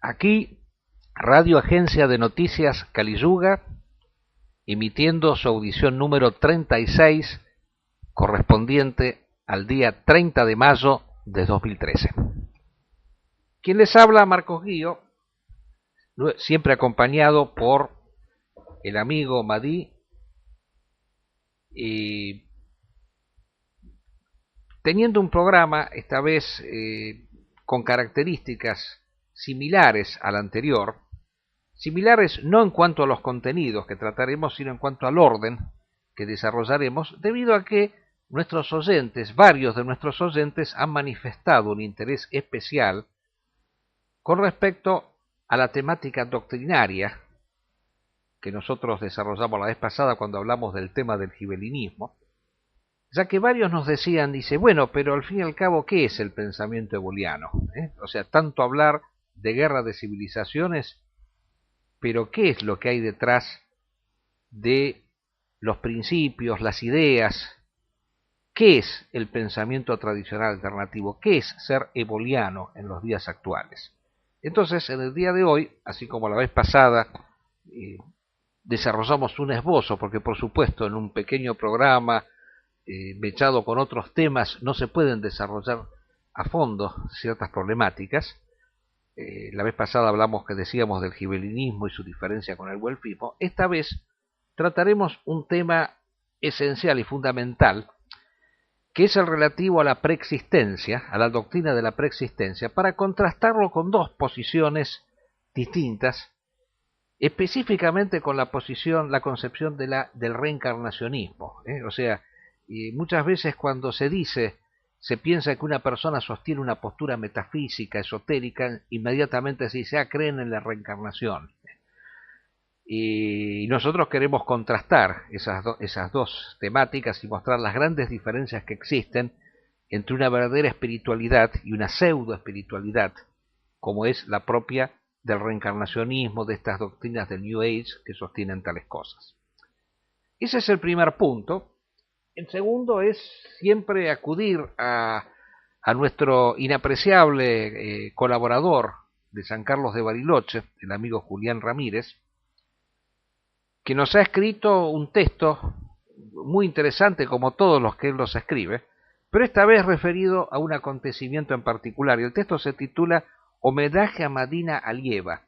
Aquí, Radio Agencia de Noticias Caliyuga, emitiendo su audición número 36, correspondiente al día 30 de mayo de 2013. Quien les habla, Marcos Guío, siempre acompañado por el amigo Madí, teniendo un programa, esta vez con características similares al anterior, similares no en cuanto a los contenidos que trataremos, sino en cuanto al orden que desarrollaremos, debido a que nuestros oyentes, varios de nuestros oyentes, han manifestado un interés especial con respecto a la temática doctrinaria que nosotros desarrollamos la vez pasada cuando hablamos del tema del gibelinismo, ya que varios nos decían, dice, bueno, pero al fin y al cabo, ¿qué es el pensamiento eboliano? O sea, tanto hablar de guerra de civilizaciones, pero ¿qué es lo que hay detrás de los principios, las ideas? ¿Qué es el pensamiento tradicional alternativo? ¿Qué es ser eboliano en los días actuales? Entonces, en el día de hoy, así como la vez pasada, desarrollamos un esbozo, porque por supuesto en un pequeño programa mechado con otros temas no se pueden desarrollar a fondo ciertas problemáticas. La vez pasada hablamos que decíamos del gibelinismo y su diferencia con el welfismo. Esta vez trataremos un tema esencial y fundamental, que es el relativo a la preexistencia, a la doctrina de la preexistencia, para contrastarlo con dos posiciones distintas, específicamente con la concepción del reencarnacionismo. O sea, muchas veces cuando se piensa que una persona sostiene una postura metafísica, esotérica, inmediatamente se dice, creen en la reencarnación. Y nosotros queremos contrastar esas dos temáticas y mostrar las grandes diferencias que existen entre una verdadera espiritualidad y una pseudo espiritualidad, como es la propia del reencarnacionismo, de estas doctrinas del New Age que sostienen tales cosas. Ese es el primer punto. El segundo es siempre acudir a nuestro inapreciable colaborador de San Carlos de Bariloche, el amigo Julián Ramírez, que nos ha escrito un texto muy interesante, como todos los que él los escribe, pero esta vez referido a un acontecimiento en particular, y el texto se titula Homenaje a Madina Alieva.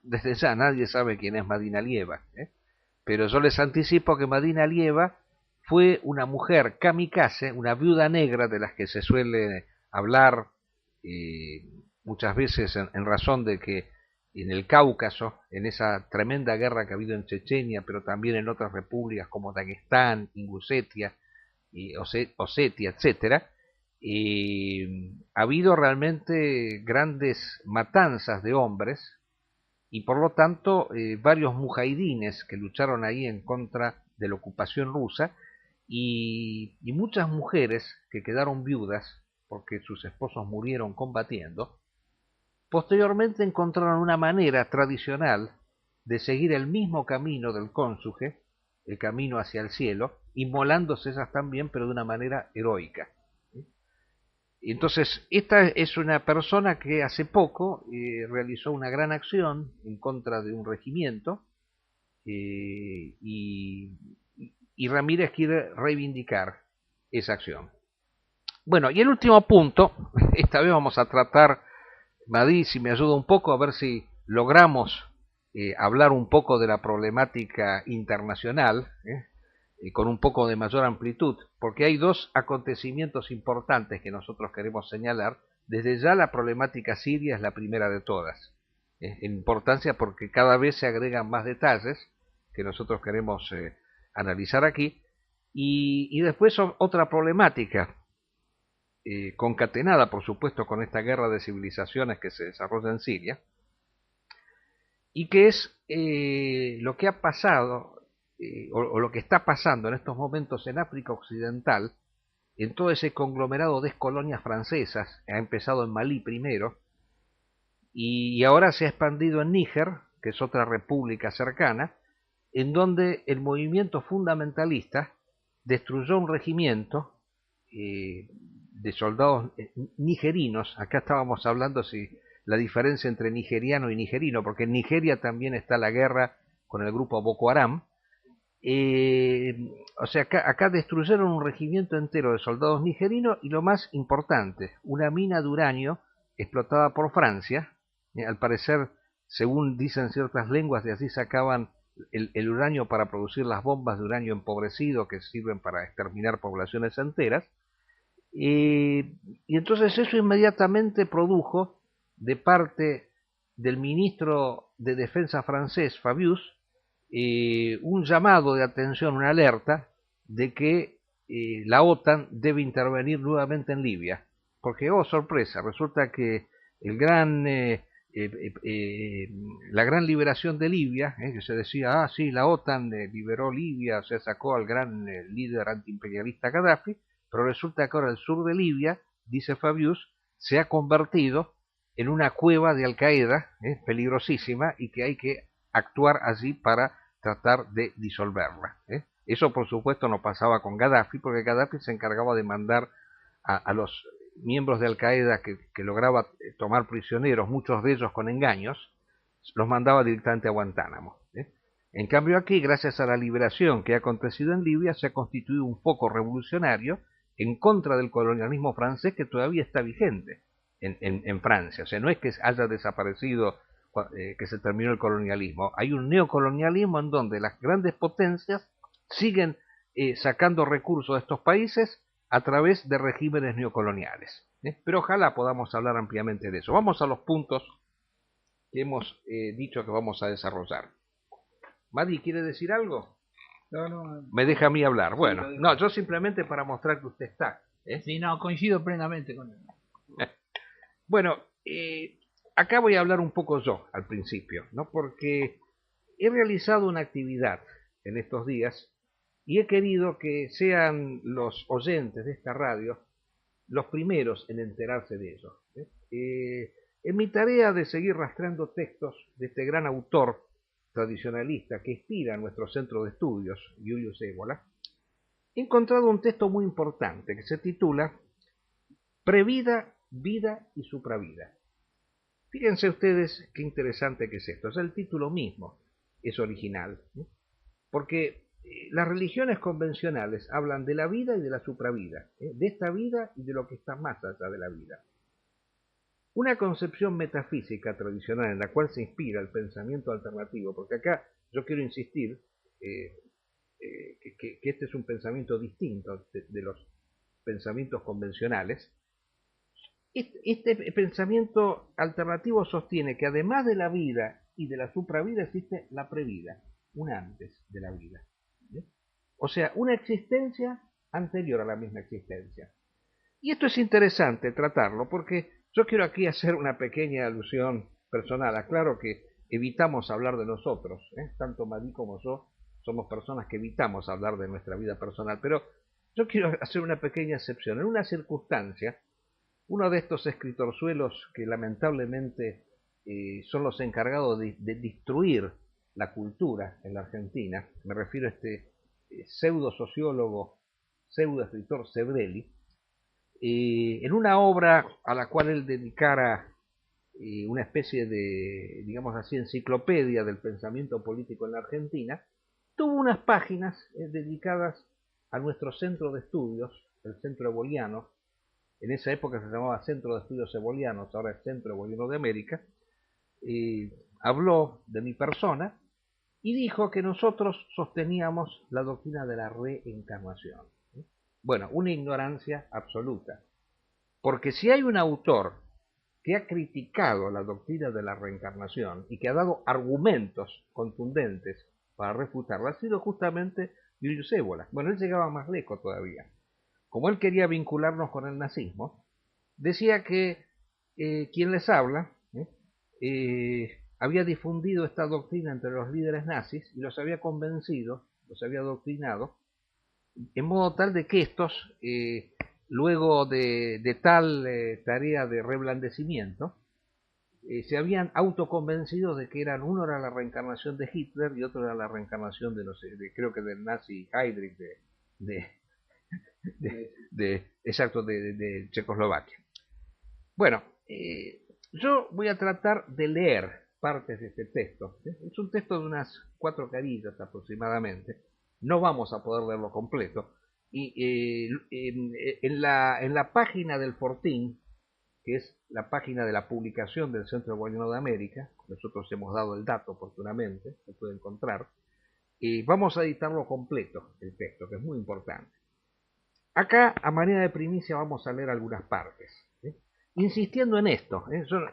Desde ya nadie sabe quién es Madina Alieva, pero yo les anticipo que Madina Alieva fue una mujer kamikaze, una viuda negra de las que se suele hablar muchas veces en razón de que en el Cáucaso, en esa tremenda guerra que ha habido en Chechenia, pero también en otras repúblicas como Daguestán, Ingusetia, Osetia, etc., ha habido realmente grandes matanzas de hombres y por lo tanto varios mujahidines que lucharon ahí en contra de la ocupación rusa y muchas mujeres que quedaron viudas porque sus esposos murieron combatiendo. Posteriormente encontraron una manera tradicional de seguir el mismo camino del cónyuge, el camino hacia el cielo, inmolándose ellas también, pero de una manera heroica. Entonces, esta es una persona que hace poco realizó una gran acción en contra de un regimiento y Ramírez quiere reivindicar esa acción. Bueno, y el último punto, esta vez vamos a tratar, Madí, si me ayuda un poco, a ver si logramos hablar un poco de la problemática internacional, con un poco de mayor amplitud, porque hay dos acontecimientos importantes que nosotros queremos señalar. Desde ya la problemática siria es la primera de todas, en importancia porque cada vez se agregan más detalles que nosotros queremos analizar aquí, y después otra problemática, concatenada por supuesto con esta guerra de civilizaciones que se desarrolla en Siria, y que es lo que ha pasado o lo que está pasando en estos momentos en África Occidental, en todo ese conglomerado de colonias francesas. Ha empezado en Malí primero y ahora se ha expandido en Níger, que es otra república cercana, en donde el movimiento fundamentalista destruyó un regimiento de soldados nigerinos. Acá estábamos hablando, si la diferencia entre nigeriano y nigerino, porque en Nigeria también está la guerra con el grupo Boko Haram. O sea, acá destruyeron un regimiento entero de soldados nigerinos y lo más importante, una mina de uranio explotada por Francia. Al parecer, según dicen ciertas lenguas, de así sacaban el uranio para producir las bombas de uranio empobrecido que sirven para exterminar poblaciones enteras. Y entonces eso inmediatamente produjo de parte del ministro de Defensa francés, Fabius, un llamado de atención, una alerta de que la OTAN debe intervenir nuevamente en Libia. Porque, oh sorpresa, resulta que el gran, la gran liberación de Libia, que se decía, sí, la OTAN liberó Libia, se sacó al gran líder antiimperialista Gaddafi, pero resulta que ahora el sur de Libia, dice Fabius, se ha convertido en una cueva de Al-Qaeda, peligrosísima, y que hay que actuar allí para tratar de disolverla. Eso, por supuesto, no pasaba con Gaddafi, porque Gaddafi se encargaba de mandar a los miembros de Al-Qaeda que lograba tomar prisioneros, muchos de ellos con engaños, los mandaba directamente a Guantánamo. En cambio aquí, gracias a la liberación que ha acontecido en Libia, se ha constituido un foco revolucionario en contra del colonialismo francés que todavía está vigente en Francia. O sea, no es que haya desaparecido, que se terminó el colonialismo. Hay un neocolonialismo en donde las grandes potencias siguen sacando recursos de estos países a través de regímenes neocoloniales. Pero ojalá podamos hablar ampliamente de eso. Vamos a los puntos que hemos dicho que vamos a desarrollar. Madi, ¿quiere decir algo? No. Me deja a mí hablar. Bueno, sí, no, yo simplemente para mostrar que usted está. Sí, no, coincido plenamente con él. Bueno, acá voy a hablar un poco yo al principio, ¿no? Porque he realizado una actividad en estos días y he querido que sean los oyentes de esta radio los primeros en enterarse de ello. En mi tarea de seguir rastreando textos de este gran autor tradicionalista que inspira a nuestro centro de estudios, Julius Evola, he encontrado un texto muy importante que se titula Previda, vida y supravida. Fíjense ustedes qué interesante que es esto. Es el título mismo, es original, porque las religiones convencionales hablan de la vida y de la supravida, de esta vida y de lo que está más allá de la vida. Una concepción metafísica tradicional en la cual se inspira el pensamiento alternativo, porque acá yo quiero insistir que este es un pensamiento distinto de los pensamientos convencionales. Este pensamiento alternativo sostiene que además de la vida y de la supravida existe la previda, un antes de la vida. O sea, una existencia anterior a la misma existencia. Y esto es interesante tratarlo porque yo quiero aquí hacer una pequeña alusión personal. Aclaro que evitamos hablar de nosotros, tanto Madi como yo somos personas que evitamos hablar de nuestra vida personal, pero yo quiero hacer una pequeña excepción. En una circunstancia, uno de estos escritorzuelos que lamentablemente son los encargados de destruir la cultura en la Argentina, me refiero a este pseudo sociólogo, pseudo escritor Sebrelli, en una obra a la cual él dedicara una especie de, digamos así, enciclopedia del pensamiento político en la Argentina, tuvo unas páginas dedicadas a nuestro centro de estudios, el Centro Eboliano. En esa época se llamaba Centro de Estudios Ebolianos, ahora es Centro Eboliano de América. Habló de mi persona y dijo que nosotros sosteníamos la doctrina de la reencarnación. Bueno, una ignorancia absoluta. Porque si hay un autor que ha criticado la doctrina de la reencarnación y que ha dado argumentos contundentes para refutarla, ha sido justamente Julius Evola. Bueno, él llegaba más lejos todavía. Como él quería vincularnos con el nazismo, decía que quien les habla había difundido esta doctrina entre los líderes nazis y los había convencido, los había adoctrinado, en modo tal de que estos, luego de tal tarea de reblandecimiento, se habían autoconvencido de que uno era la reencarnación de Hitler y otro era la reencarnación de, no sé, creo que del nazi Heydrich exacto, de Checoslovaquia. Bueno, Yo voy a tratar de leer partes de este texto. Es un texto de unas 4 carillas aproximadamente. No vamos a poder leerlo completo. Y en la página del Fortín, que es la página de la publicación del Centro Boliviano de América, nosotros hemos dado el dato oportunamente, se puede encontrar, y vamos a editarlo completo, el texto, que es muy importante. Acá, a manera de primicia, vamos a leer algunas partes. Insistiendo en esto,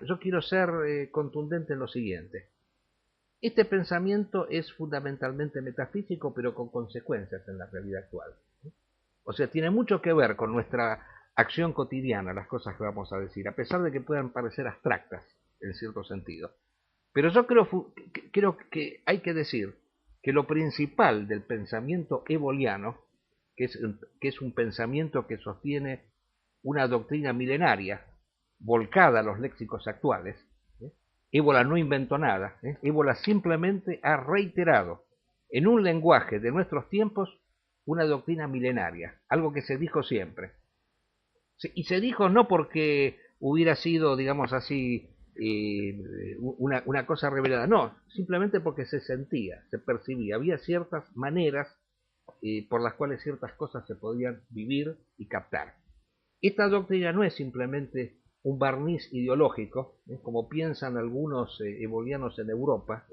yo quiero ser contundente en lo siguiente. Este pensamiento es fundamentalmente metafísico, pero con consecuencias en la realidad actual. O sea, tiene mucho que ver con nuestra acción cotidiana, las cosas que vamos a decir, a pesar de que puedan parecer abstractas en cierto sentido. Pero yo creo que hay que decir que lo principal del pensamiento eboliano, que es un pensamiento que sostiene una doctrina milenaria, volcada a los léxicos actuales, Ébola no inventó nada, Ébola simplemente ha reiterado en un lenguaje de nuestros tiempos una doctrina milenaria, algo que se dijo siempre. Y se dijo no porque hubiera sido, digamos así, una cosa revelada, no, simplemente porque se sentía, se percibía, había ciertas maneras por las cuales ciertas cosas se podían vivir y captar. Esta doctrina no es simplemente un barniz ideológico, como piensan algunos ebolianos en Europa.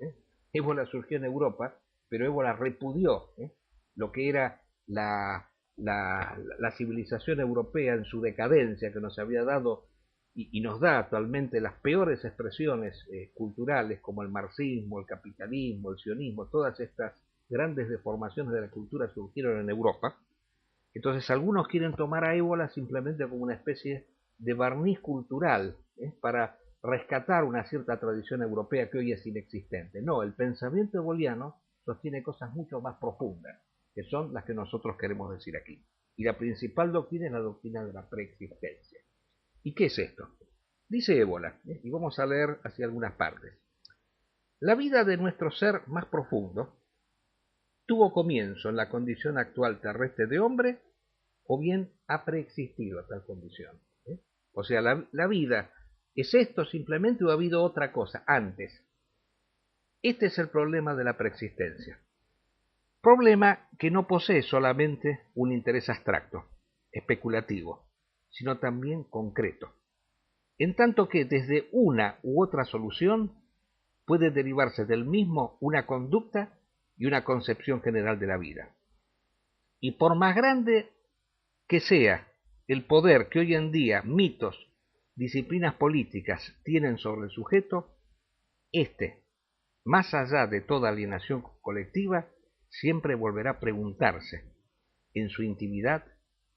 Ébola surgió en Europa, pero Ébola repudió lo que era la civilización europea en su decadencia, que nos había dado y nos da actualmente las peores expresiones culturales, como el marxismo, el capitalismo, el sionismo. Todas estas grandes deformaciones de la cultura surgieron en Europa. Entonces algunos quieren tomar a Ébola simplemente como una especie de barniz cultural para rescatar una cierta tradición europea que hoy es inexistente. No, el pensamiento eboliano sostiene cosas mucho más profundas, que son las que nosotros queremos decir aquí. Y la principal doctrina es la doctrina de la preexistencia. ¿Y qué es esto? Dice Ébola, y vamos a leer hacia algunas partes. La vida de nuestro ser más profundo tuvo comienzo en la condición actual terrestre de hombre, o bien ha preexistido a tal condición. O sea, la vida, ¿es esto simplemente o ha habido otra cosa antes? Este es el problema de la preexistencia. Problema que no posee solamente un interés abstracto, especulativo, sino también concreto. En tanto que desde una u otra solución puede derivarse del mismo una conducta y una concepción general de la vida. Y por más grande que sea el poder que hoy en día mitos, disciplinas políticas tienen sobre el sujeto, éste, más allá de toda alienación colectiva, siempre volverá a preguntarse en su intimidad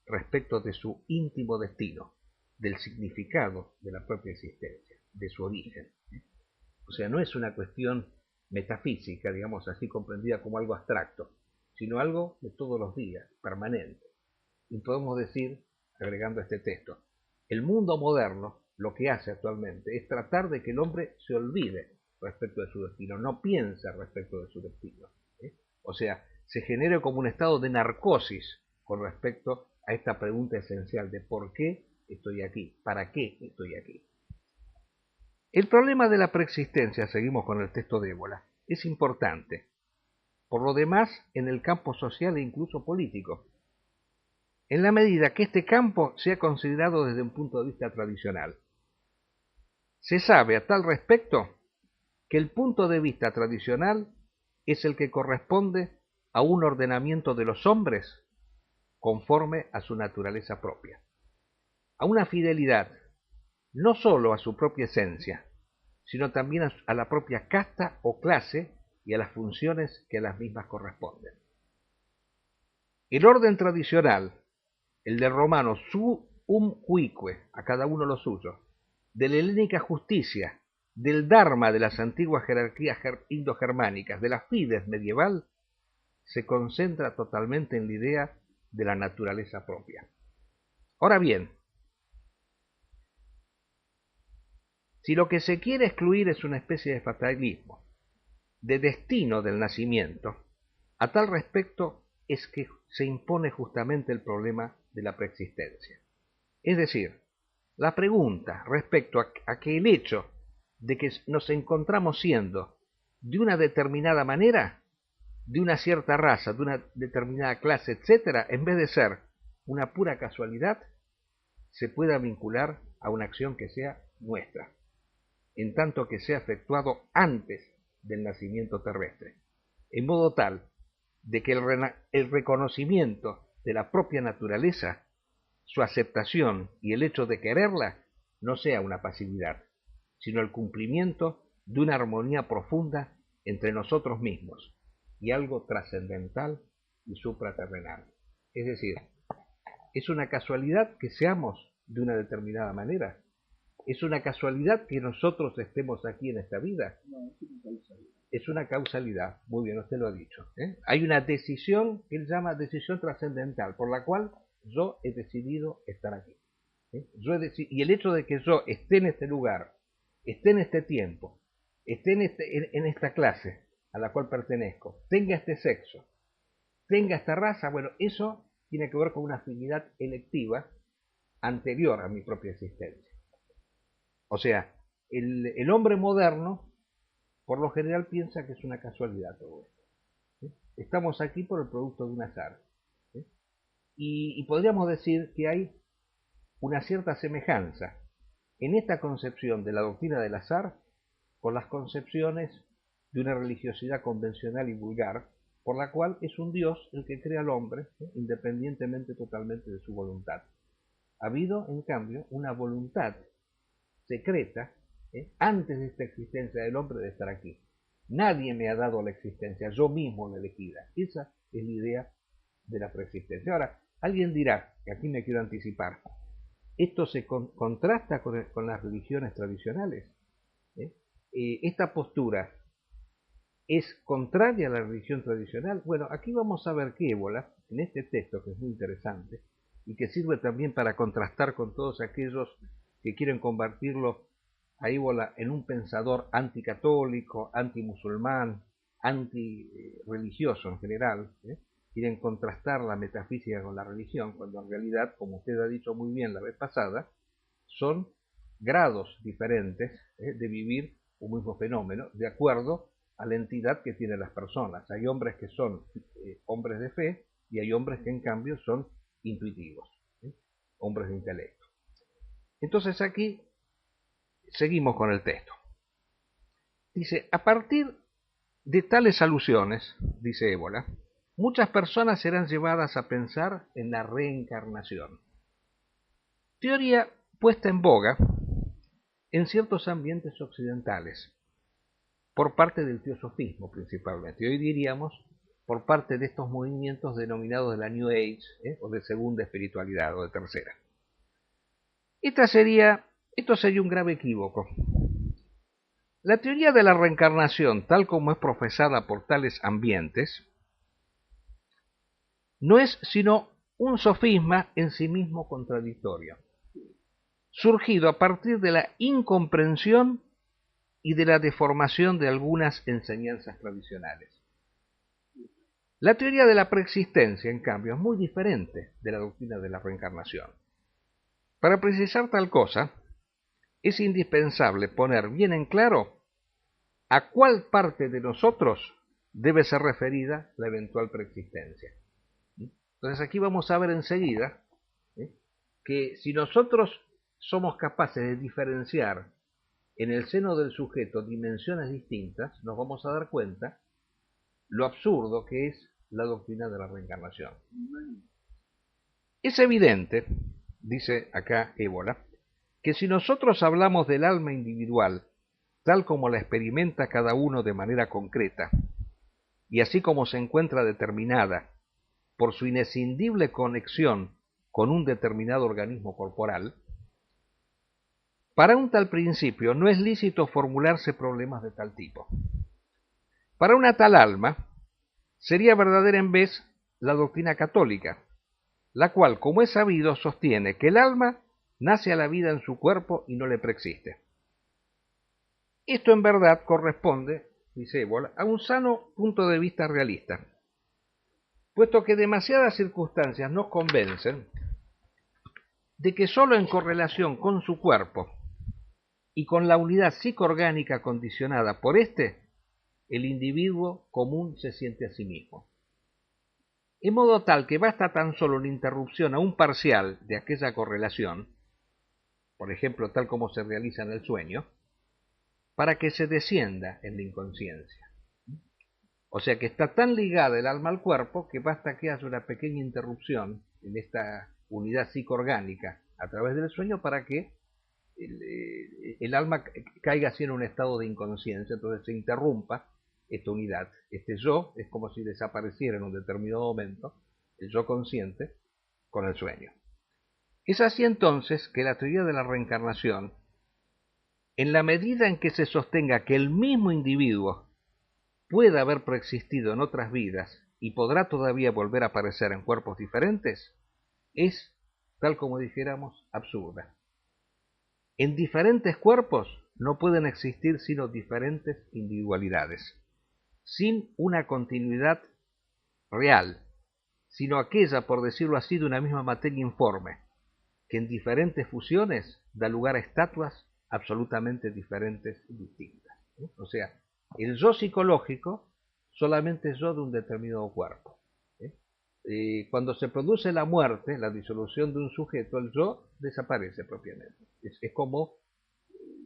respecto de su íntimo destino, del significado de la propia existencia, de su origen. O sea, no es una cuestión metafísica, digamos así, comprendida como algo abstracto, sino algo de todos los días, permanente. Y podemos decir, agregando este texto, el mundo moderno lo que hace actualmente es tratar de que el hombre se olvide respecto de su destino, no piensa respecto de su destino. O sea, se genera como un estado de narcosis con respecto a esta pregunta esencial de por qué estoy aquí, para qué estoy aquí. El problema de la preexistencia, seguimos con el texto de Ébola, es importante, por lo demás, en el campo social e incluso político, en la medida que este campo sea considerado desde un punto de vista tradicional. Se sabe a tal respecto que el punto de vista tradicional es el que corresponde a un ordenamiento de los hombres conforme a su naturaleza propia, a una fidelidad no sólo a su propia esencia, sino también a la propia casta o clase y a las funciones que a las mismas corresponden. El orden tradicional, el del romano cuique, a cada uno lo suyo, de la helénica justicia, del dharma de las antiguas jerarquías indogermánicas, de la fides medieval, se concentra totalmente en la idea de la naturaleza propia. Ahora bien, si lo que se quiere excluir es una especie de fatalismo, de destino del nacimiento, a tal respecto es que se impone justamente el problema de la preexistencia. Es decir, la pregunta respecto a que el hecho de que nos encontramos siendo de una determinada manera, de una cierta raza, de una determinada clase, etcétera, en vez de ser una pura casualidad, se pueda vincular a una acción que sea nuestra, en tanto que sea efectuado antes del nacimiento terrestre, en modo tal de que el reconocimiento de la propia naturaleza, su aceptación y el hecho de quererla no sea una pasividad, sino el cumplimiento de una armonía profunda entre nosotros mismos y algo trascendental y supraterrenal. Es decir, es una casualidad que seamos de una determinada manera. ¿Es una casualidad que nosotros estemos aquí en esta vida? No, es una causalidad. Es una causalidad, muy bien, usted lo ha dicho. Hay una decisión que él llama decisión trascendental, por la cual yo he decidido estar aquí. Y el hecho de que yo esté en este lugar, esté en este tiempo, esté en esta clase a la cual pertenezco, tenga este sexo, tenga esta raza, bueno, eso tiene que ver con una afinidad electiva anterior a mi propia existencia. O sea, el hombre moderno, por lo general, piensa que es una casualidad todo esto. Estamos aquí por el producto de un azar. Y podríamos decir que hay una cierta semejanza en esta concepción de la doctrina del azar con las concepciones de una religiosidad convencional y vulgar, por la cual es un Dios el que crea al hombre, independientemente totalmente de su voluntad. Ha habido, en cambio, una voluntad secreta, antes de esta existencia del hombre de estar aquí. Nadie me ha dado la existencia, yo mismo la elegida. Esa es la idea de la preexistencia. Ahora, alguien dirá, y aquí me quiero anticipar, esto se contrasta con las religiones tradicionales. Esta postura es contraria a la religión tradicional. Bueno, aquí vamos a ver que Ébola, en este texto que es muy interesante, y que sirve también para contrastar con todos aquellos que quieren convertirlo a Ébola en un pensador anticatólico, antimusulmán, antirreligioso en general, quieren contrastar la metafísica con la religión, cuando en realidad, como usted ha dicho muy bien la vez pasada, son grados diferentes de vivir un mismo fenómeno, de acuerdo a la entidad que tienen las personas. Hay hombres que son hombres de fe y hay hombres que en cambio son intuitivos, hombres de intelecto. Entonces aquí seguimos con el texto. Dice, a partir de tales alusiones, dice Ébola, muchas personas serán llevadas a pensar en la reencarnación. Teoría puesta en boga en ciertos ambientes occidentales, por parte del teosofismo principalmente. Y hoy diríamos por parte de estos movimientos denominados de la New Age, o de segunda espiritualidad, o de tercera. Esto sería un grave equívoco. La teoría de la reencarnación, tal como es profesada por tales ambientes, no es sino un sofisma en sí mismo contradictorio, surgido a partir de la incomprensión y de la deformación de algunas enseñanzas tradicionales. La teoría de la preexistencia, en cambio, es muy diferente de la doctrina de la reencarnación. Para precisar tal cosa, es indispensable poner bien en claro a cuál parte de nosotros debe ser referida la eventual preexistencia. Entonces aquí vamos a ver enseguida que si nosotros somos capaces de diferenciar en el seno del sujeto dimensiones distintas, nos vamos a dar cuenta lo absurdo que es la doctrina de la reencarnación. Es evidente, dice acá Ébola, que si nosotros hablamos del alma individual, tal como la experimenta cada uno de manera concreta, y así como se encuentra determinada por su inescindible conexión con un determinado organismo corporal, para un tal principio no es lícito formularse problemas de tal tipo. Para una tal alma, sería verdadera en vez la doctrina católica, la cual, como es sabido, sostiene que el alma nace a la vida en su cuerpo y no le preexiste. Esto en verdad corresponde, dice Ébola, a un sano punto de vista realista, puesto que demasiadas circunstancias nos convencen de que sólo en correlación con su cuerpo y con la unidad psicoorgánica condicionada por éste, el individuo común se siente a sí mismo. En modo tal que basta tan solo una interrupción aún parcial de aquella correlación, por ejemplo, tal como se realiza en el sueño, para que se descienda en la inconsciencia. O sea que está tan ligada el alma al cuerpo que basta que haya una pequeña interrupción en esta unidad psicoorgánica a través del sueño para que el alma caiga así en un estado de inconsciencia, entonces se interrumpa esta unidad. Este yo es como si desapareciera en un determinado momento, el yo consciente, con el sueño. Es así entonces que la teoría de la reencarnación, en la medida en que se sostenga que el mismo individuo puede haber preexistido en otras vidas y podrá todavía volver a aparecer en cuerpos diferentes, es, tal como dijéramos, absurda. En diferentes cuerpos no pueden existir sino diferentes individualidades, sin una continuidad real, sino aquella, por decirlo así, de una misma materia informe, que en diferentes fusiones da lugar a estatuas absolutamente diferentes y distintas. O sea, el yo psicológico solamente es yo de un determinado cuerpo. Cuando se produce la muerte, la disolución de un sujeto, el yo desaparece propiamente. Es como,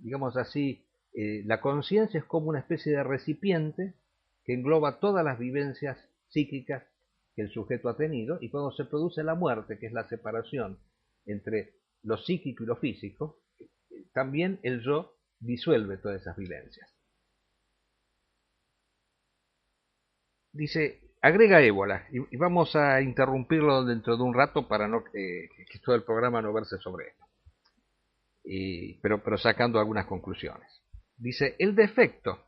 digamos así, la conciencia es como una especie de recipiente que engloba todas las vivencias psíquicas que el sujeto ha tenido, y cuando se produce la muerte, que es la separación entre lo psíquico y lo físico, también el yo disuelve todas esas vivencias. Dice, agrega Ébola, y vamos a interrumpirlo dentro de un rato para no que todo el programa no verse sobre esto, pero sacando algunas conclusiones. Dice, el defecto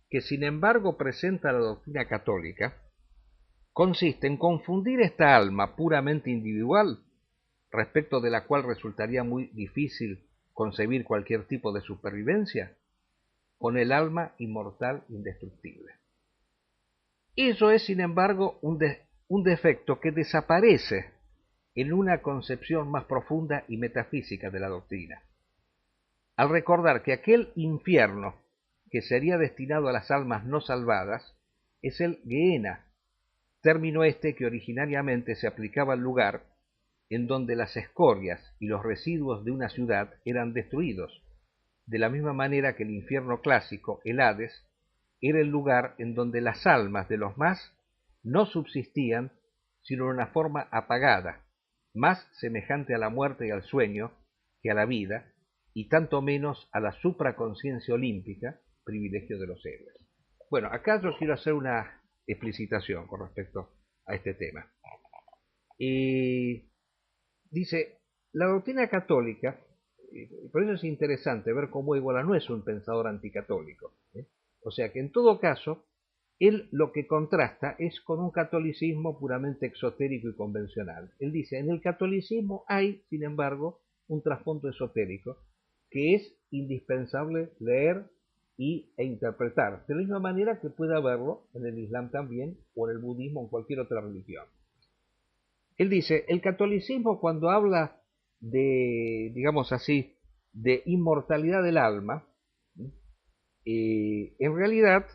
que sin embargo presenta la doctrina católica consiste en confundir esta alma puramente individual, respecto de la cual resultaría muy difícil concebir cualquier tipo de supervivencia, con el alma inmortal indestructible. Eso es, sin embargo, un defecto que desaparece en una concepción más profunda y metafísica de la doctrina, al recordar que aquel infierno que sería destinado a las almas no salvadas es el Gehenna, término este que originariamente se aplicaba al lugar en donde las escorias y los residuos de una ciudad eran destruidos, de la misma manera que el infierno clásico, el Hades, era el lugar en donde las almas de los más no subsistían sino en una forma apagada, más semejante a la muerte y al sueño que a la vida, y tanto menos a la supraconciencia olímpica, privilegio de los héroes. Bueno, acá yo quiero hacer una explicitación con respecto a este tema. Dice, la doctrina católica, por eso es interesante ver cómo Ébola no es un pensador anticatólico. O sea que en todo caso, él lo que contrasta es con un catolicismo puramente exotérico y convencional. Él dice, en el catolicismo hay, sin embargo, un trasfondo esotérico que es indispensable leer e interpretar, de la misma manera que puede haberlo en el Islam también, o en el budismo o en cualquier otra religión. Él dice, el catolicismo cuando habla de, digamos así, de inmortalidad del alma, en realidad,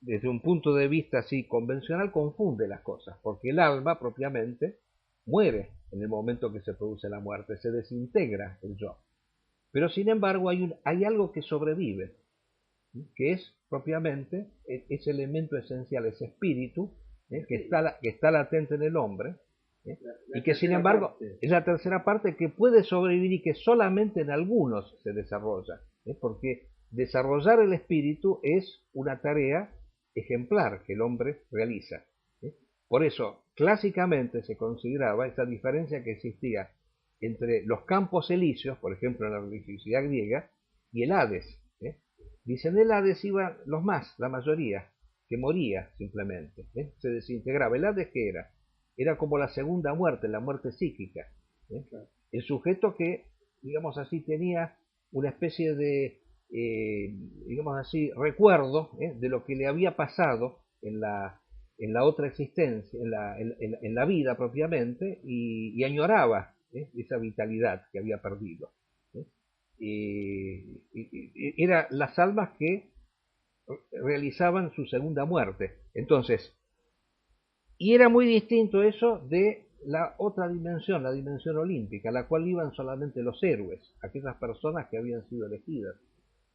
desde un punto de vista así convencional, confunde las cosas, porque el alma propiamente muere en el momento que se produce la muerte, se desintegra el yo. Pero sin embargo hay algo que sobrevive, que es propiamente ese elemento esencial, ese espíritu, que está latente en el hombre, y que sin embargo es la tercera parte que puede sobrevivir y que solamente en algunos se desarrolla, porque desarrollar el espíritu es una tarea ejemplar que el hombre realiza. Por eso, clásicamente se consideraba esa diferencia que existía entre los campos elíseos, por ejemplo en la religiosidad griega, y el Hades. Dicen el Hades iban los más, la mayoría, que moría simplemente, se desintegraba. ¿El Hades qué era? Era como la segunda muerte, la muerte psíquica. El sujeto que, digamos así, tenía una especie de, digamos así, recuerdo de lo que le había pasado en la otra existencia, en la vida propiamente, y añoraba esa vitalidad que había perdido. Eran las almas que realizaban su segunda muerte. Entonces, y era muy distinto eso de la otra dimensión, la dimensión olímpica, a la cual iban solamente los héroes, aquellas personas que habían sido elegidas,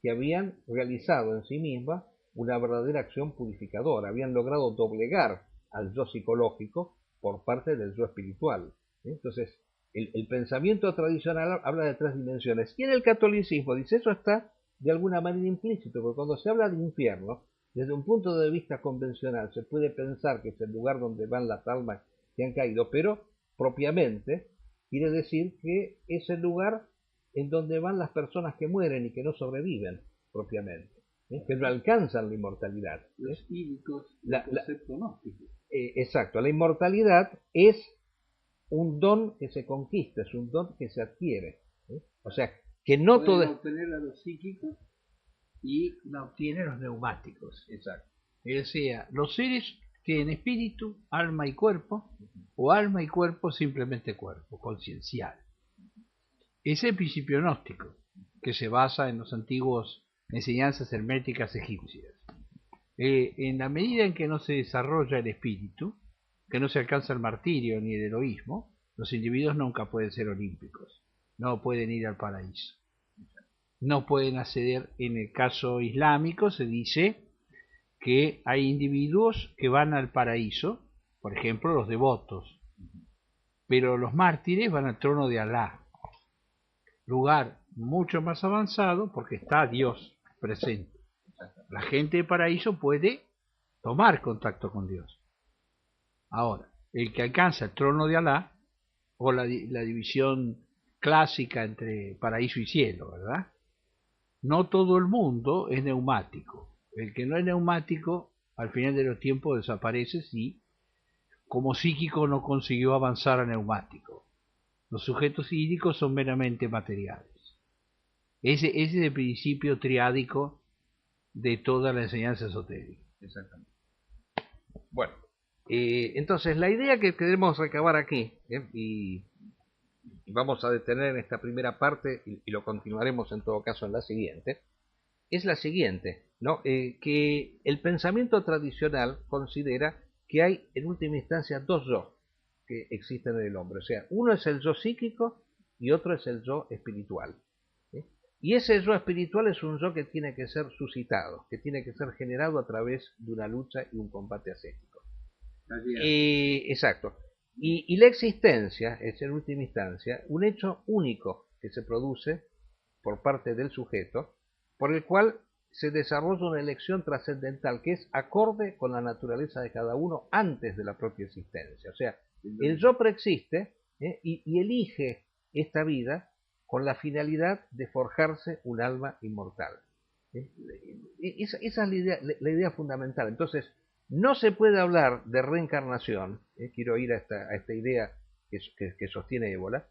que habían realizado en sí mismas una verdadera acción purificadora, habían logrado doblegar al yo psicológico por parte del yo espiritual. Entonces, el pensamiento tradicional habla de tres dimensiones, y en el catolicismo dice, eso está de alguna manera implícito, porque cuando se habla de infierno, desde un punto de vista convencional se puede pensar que es el lugar donde van las almas que han caído, pero propiamente quiere decir que es el lugar en donde van las personas que mueren y que no sobreviven propiamente, que no alcanzan la inmortalidad. Los ídicos, el concepto gnóstico. Exacto, la inmortalidad es un don que se conquista, es un don que se adquiere. O sea, que no todo... Pueden obtener a los psíquicos y la obtienen los neumáticos. Exacto. Es decir, los seres tienen espíritu, alma y cuerpo, o alma y cuerpo, simplemente cuerpo, conciencial. Ese es el principio gnóstico, que se basa en las antiguas enseñanzas herméticas egipcias. En la medida en que no se desarrolla el espíritu, que no se alcanza el martirio ni el heroísmo, los individuos nunca pueden ser olímpicos, no pueden ir al paraíso. No pueden acceder, en el caso islámico se dice que hay individuos que van al paraíso, por ejemplo los devotos, pero los mártires van al trono de Alá, lugar mucho más avanzado porque está Dios presente. La gente del paraíso puede tomar contacto con Dios. Ahora, el que alcanza el trono de Alá, o la división clásica entre paraíso y cielo, ¿verdad? No todo el mundo es neumático. El que no es neumático, al final de los tiempos desaparece si, como psíquico, no consiguió avanzar a neumático. Los sujetos ídicos son meramente materiales. Ese es el principio triádico de toda la enseñanza esotérica. Exactamente. Bueno, entonces la idea que queremos recabar aquí, y vamos a detener en esta primera parte y lo continuaremos en todo caso en la siguiente, es la siguiente, ¿no? Que el pensamiento tradicional considera que hay en última instancia dos yo que existen en el hombre, o sea, uno es el yo psíquico y otro es el yo espiritual. Y ese yo espiritual es un yo que tiene que ser suscitado, que tiene que ser generado a través de una lucha y un combate ascético. Exacto. Y la existencia es en última instancia un hecho único que se produce por parte del sujeto, por el cual se desarrolla una elección trascendental que es acorde con la naturaleza de cada uno antes de la propia existencia. O sea, el yo preexiste y elige esta vida con la finalidad de forjarse un alma inmortal. Esa es la idea fundamental. Entonces, no se puede hablar de reencarnación, quiero ir a esta idea que sostiene Ébola,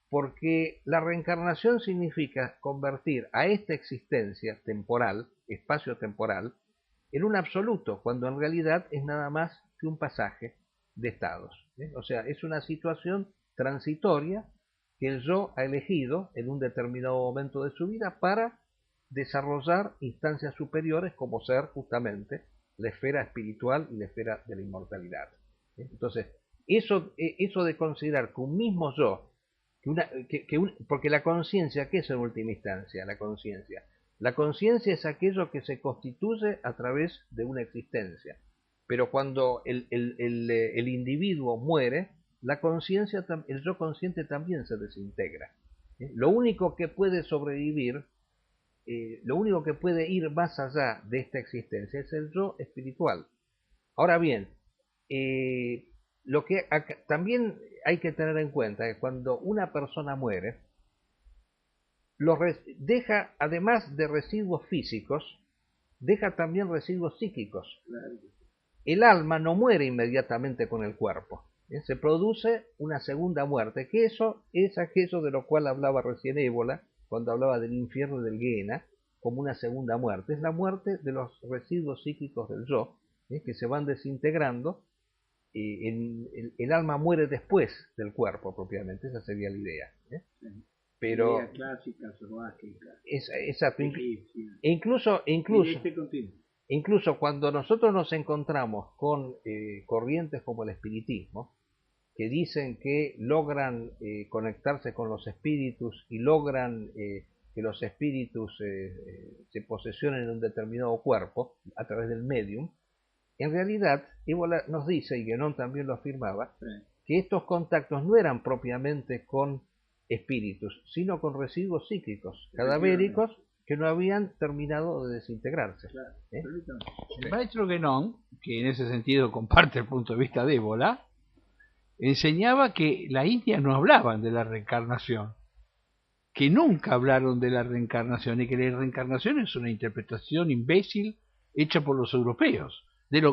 porque la reencarnación significa convertir a esta existencia temporal, espacio-temporal, en un absoluto, cuando en realidad es nada más que un pasaje de estados. O sea, es una situación transitoria que el yo ha elegido en un determinado momento de su vida para desarrollar instancias superiores como ser justamente la esfera espiritual y la esfera de la inmortalidad. Entonces, eso de considerar que un mismo yo, porque la conciencia, ¿qué es en última instancia la conciencia? La conciencia es aquello que se constituye a través de una existencia, pero cuando el individuo muere, la conciencia, el yo consciente también se desintegra. Lo único que puede sobrevivir, lo único que puede ir más allá de esta existencia es el yo espiritual. Ahora bien, lo que también hay que tener en cuenta es que cuando una persona muere, deja, además de residuos físicos, deja también residuos psíquicos. El alma no muere inmediatamente con el cuerpo. Se produce una segunda muerte, que eso es aquello de lo cual hablaba recién Ébola, cuando hablaba del infierno y del Gehenna, como una segunda muerte. Es la muerte de los residuos psíquicos del yo, que se van desintegrando el alma muere después del cuerpo propiamente, esa sería la idea. Sí. Pero idea clásica, zoológica, exacto, egipcia, incluso en este continente. Incluso cuando nosotros nos encontramos con corrientes como el espiritismo, que dicen que logran conectarse con los espíritus y logran que los espíritus se posesionen en un determinado cuerpo a través del medium, en realidad, Évola nos dice, y Guénon también lo afirmaba, sí, que estos contactos no eran propiamente con espíritus, sino con residuos psíquicos, cadavéricos, que no habían terminado de desintegrarse. Claro. El maestro Guénon, que en ese sentido comparte el punto de vista de Évola, enseñaba que las indias no hablaban de la reencarnación, que nunca hablaron de la reencarnación y que la reencarnación es una interpretación imbécil hecha por los europeos,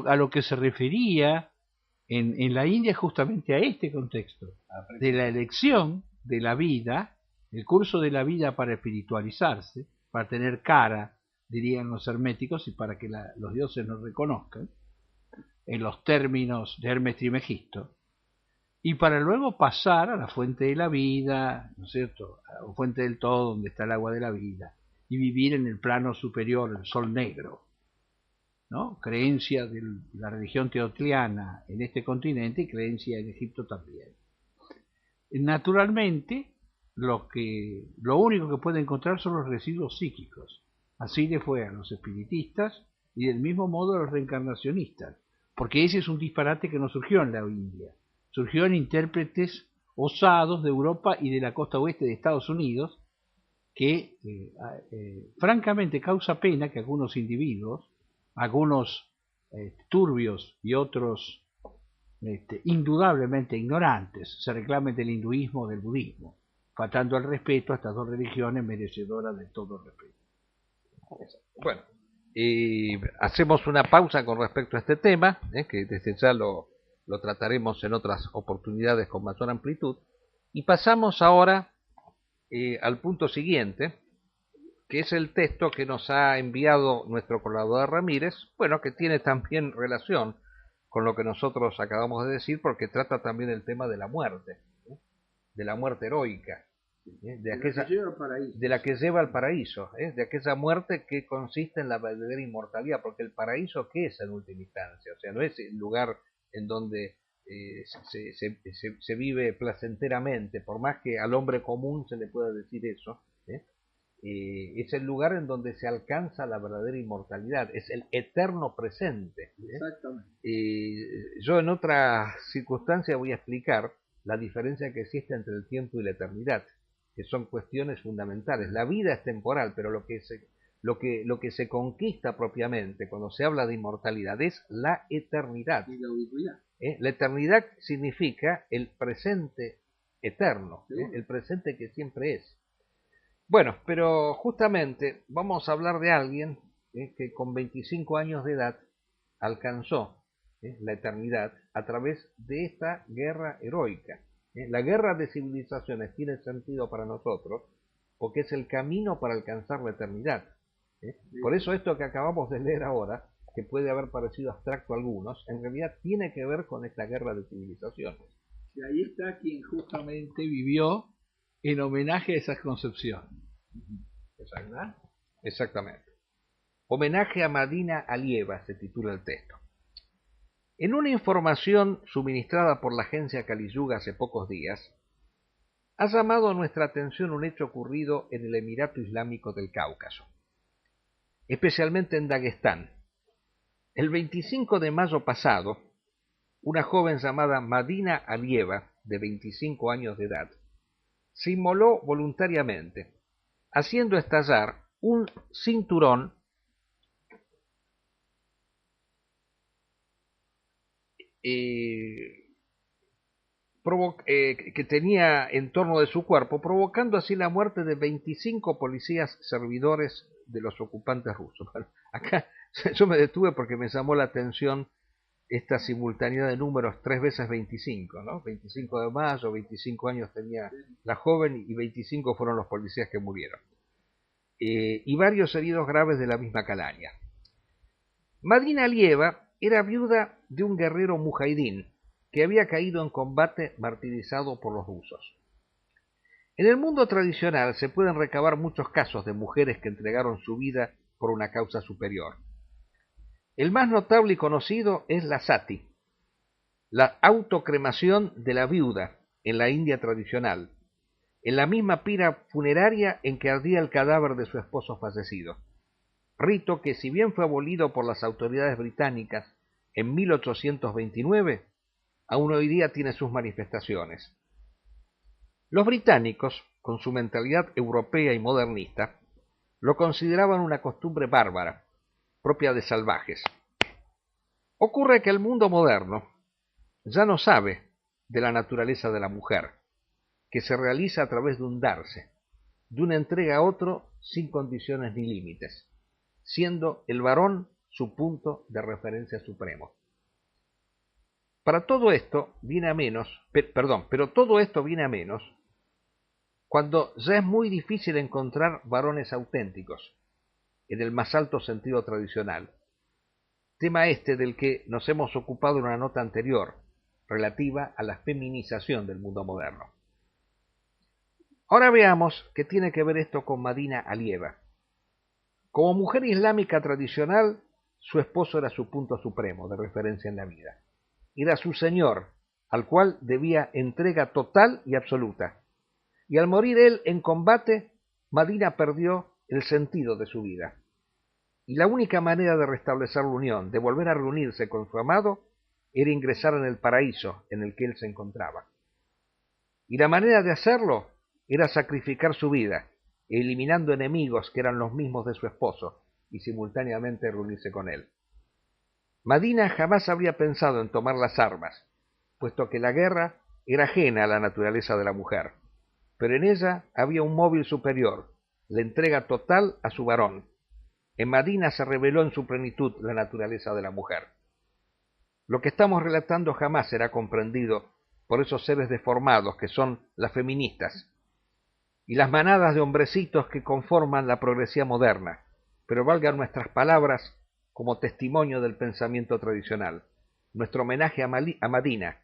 a lo que se refería en la India justamente a este contexto, de la elección de la vida, el curso de la vida para espiritualizarse, para tener cara, dirían los herméticos, y para que los dioses nos reconozcan, en los términos de Hermes Trismegisto, y para luego pasar a la fuente de la vida, ¿no es cierto?, a la fuente del todo, donde está el agua de la vida, y vivir en el plano superior, el sol negro, ¿no? Creencia de la religión teotliana en este continente y creencia en Egipto también. Naturalmente, lo único que puede encontrar son los residuos psíquicos. Así le fue a los espiritistas y del mismo modo a los reencarnacionistas, porque ese es un disparate que no surgió en la India, surgió en intérpretes osados de Europa y de la costa oeste de Estados Unidos, que francamente causa pena que algunos individuos, algunos turbios y otros indudablemente ignorantes, se reclamen del hinduismo o del budismo, faltando el respeto a estas dos religiones merecedoras de todo respeto. Bueno, hacemos una pausa con respecto a este tema, que desde ya lo trataremos en otras oportunidades con mayor amplitud, y pasamos ahora al punto siguiente, que es el texto que nos ha enviado nuestro colaborador Ramírez, bueno, que tiene también relación con lo que nosotros acabamos de decir, porque trata también el tema de la muerte, de la muerte heroica, de la que lleva al paraíso, de aquella muerte que consiste en la verdadera inmortalidad, porque el paraíso, ¿qué es en última instancia? O sea, no es el lugar en donde se vive placenteramente, por más que al hombre común se le pueda decir eso, es el lugar en donde se alcanza la verdadera inmortalidad, es el eterno presente. Exactamente. Yo en otra circunstancia voy a explicar la diferencia que existe entre el tiempo y la eternidad, que son cuestiones fundamentales. La vida es temporal, pero lo que se conquista propiamente cuando se habla de inmortalidad es la eternidad. Y la ubicuidad. La eternidad significa el presente eterno, el presente que siempre es. Bueno, pero justamente vamos a hablar de alguien que con 25 años de edad alcanzó la eternidad a través de esta guerra heroica. La guerra de civilizaciones tiene sentido para nosotros porque es el camino para alcanzar la eternidad. Por eso esto que acabamos de leer ahora, que puede haber parecido abstracto a algunos, en realidad tiene que ver con esta guerra de civilizaciones. Y ahí está quien justamente vivió en homenaje a esa concepción. ¿Verdad? Exactamente. Homenaje a Madina Alieva se titula el texto. En una información suministrada por la agencia Kaliyuga hace pocos días, ha llamado a nuestra atención un hecho ocurrido en el Emirato Islámico del Cáucaso, especialmente en Dagestán. El 25 de mayo pasado, una joven llamada Madina Alieva, de 25 años de edad, se inmoló voluntariamente, haciendo estallar un cinturón que tenía en torno de su cuerpo, provocando así la muerte de 25 policías servidores de los ocupantes rusos. Bueno, acá yo me detuve porque me llamó la atención esta simultaneidad de números 3 veces 25, ¿no? 25 de mayo, 25 años tenía la joven y 25 fueron los policías que murieron. Y varios heridos graves de la misma calaña. Madina Alieva era viuda de un guerrero mujahidín que había caído en combate martirizado por los rusos. En el mundo tradicional se pueden recabar muchos casos de mujeres que entregaron su vida por una causa superior. El más notable y conocido es la sati, la autocremación de la viuda en la India tradicional, en la misma pira funeraria en que ardía el cadáver de su esposo fallecido. Rito que, si bien fue abolido por las autoridades británicas en 1829, aún hoy día tiene sus manifestaciones. Los británicos, con su mentalidad europea y modernista, lo consideraban una costumbre bárbara, propia de salvajes. Ocurre que el mundo moderno ya no sabe de la naturaleza de la mujer, que se realiza a través de un darse, de una entrega a otro sin condiciones ni límites, siendo el varón su punto de referencia supremo. Para todo esto viene a menos, pero todo esto viene a menos cuando ya es muy difícil encontrar varones auténticos, en el más alto sentido tradicional. Tema este del que nos hemos ocupado en una nota anterior, relativa a la feminización del mundo moderno. Ahora veamos qué tiene que ver esto con Madina Alieva. Como mujer islámica tradicional, su esposo era su punto supremo de referencia en la vida. Era su señor, al cual debía entrega total y absoluta. Y al morir él en combate, Madina perdió el sentido de su vida. Y la única manera de restablecer la unión, de volver a reunirse con su amado, era ingresar en el paraíso en el que él se encontraba. Y la manera de hacerlo era sacrificar su vida, eliminando enemigos que eran los mismos de su esposo, y simultáneamente reunirse con él. Madina jamás habría pensado en tomar las armas, puesto que la guerra era ajena a la naturaleza de la mujer, pero en ella había un móvil superior, la entrega total a su varón. En Madina se reveló en su plenitud la naturaleza de la mujer. Lo que estamos relatando jamás será comprendido por esos seres deformados que son las feministas y las manadas de hombrecitos que conforman la progresía moderna, pero valgan nuestras palabras como testimonio del pensamiento tradicional, nuestro homenaje a Madina,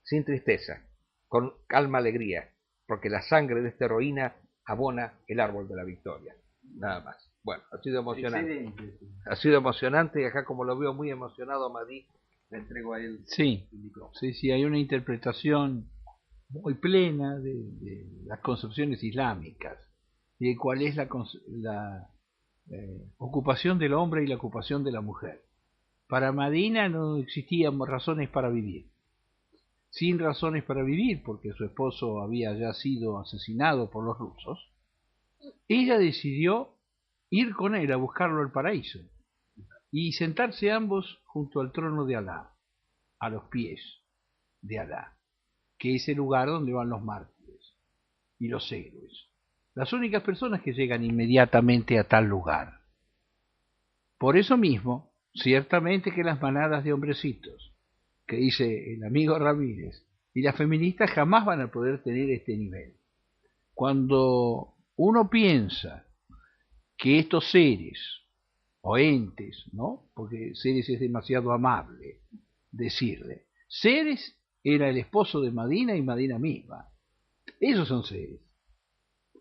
sin tristeza, con calma alegría, porque la sangre de esta heroína abona el árbol de la victoria. Nada más. Bueno, ha sido emocionante. Excelente. Ha sido emocionante y acá, como lo veo muy emocionado, Madí, le entrego a él el micrófono. Sí, hay una interpretación muy plena de las concepciones islámicas y de cuál es la ocupación del hombre y la ocupación de la mujer. Para Madina no existían razones para vivir. Sin razones para vivir, porque su esposo había ya sido asesinado por los rusos, ella decidió ir con él a buscarlo al paraíso y sentarse ambos junto al trono de Alá, a los pies de Alá, que es el lugar donde van los mártires y los héroes, las únicas personas que llegan inmediatamente a tal lugar. Por eso mismo, ciertamente que las manadas de hombrecitos que dice el amigo Ramírez, y las feministas jamás van a poder tener este nivel. Cuando uno piensa que estos seres, o entes, ¿no? Porque seres es demasiado amable decirle, seres era el esposo de Madina y Madina misma. Esos son seres.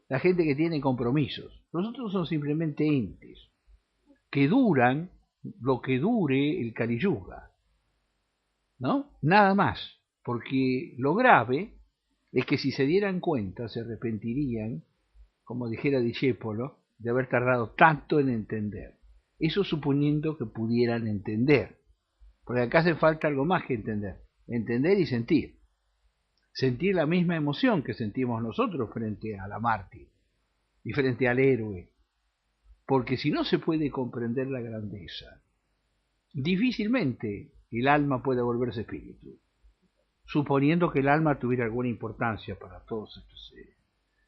La gente que tiene compromisos. Los otros son simplemente entes, que duran lo que dure el Kali Yuga. ¿No? Nada más, porque lo grave es que si se dieran cuenta se arrepentirían, como dijera Discépolo, de haber tardado tanto en entender. Eso suponiendo que pudieran entender, porque acá hace falta algo más que entender y sentir la misma emoción que sentimos nosotros frente a la mártir y frente al héroe, porque si no se puede comprender la grandeza, difícilmente el alma puede volverse espíritu, suponiendo que el alma tuviera alguna importancia para todos estos seres,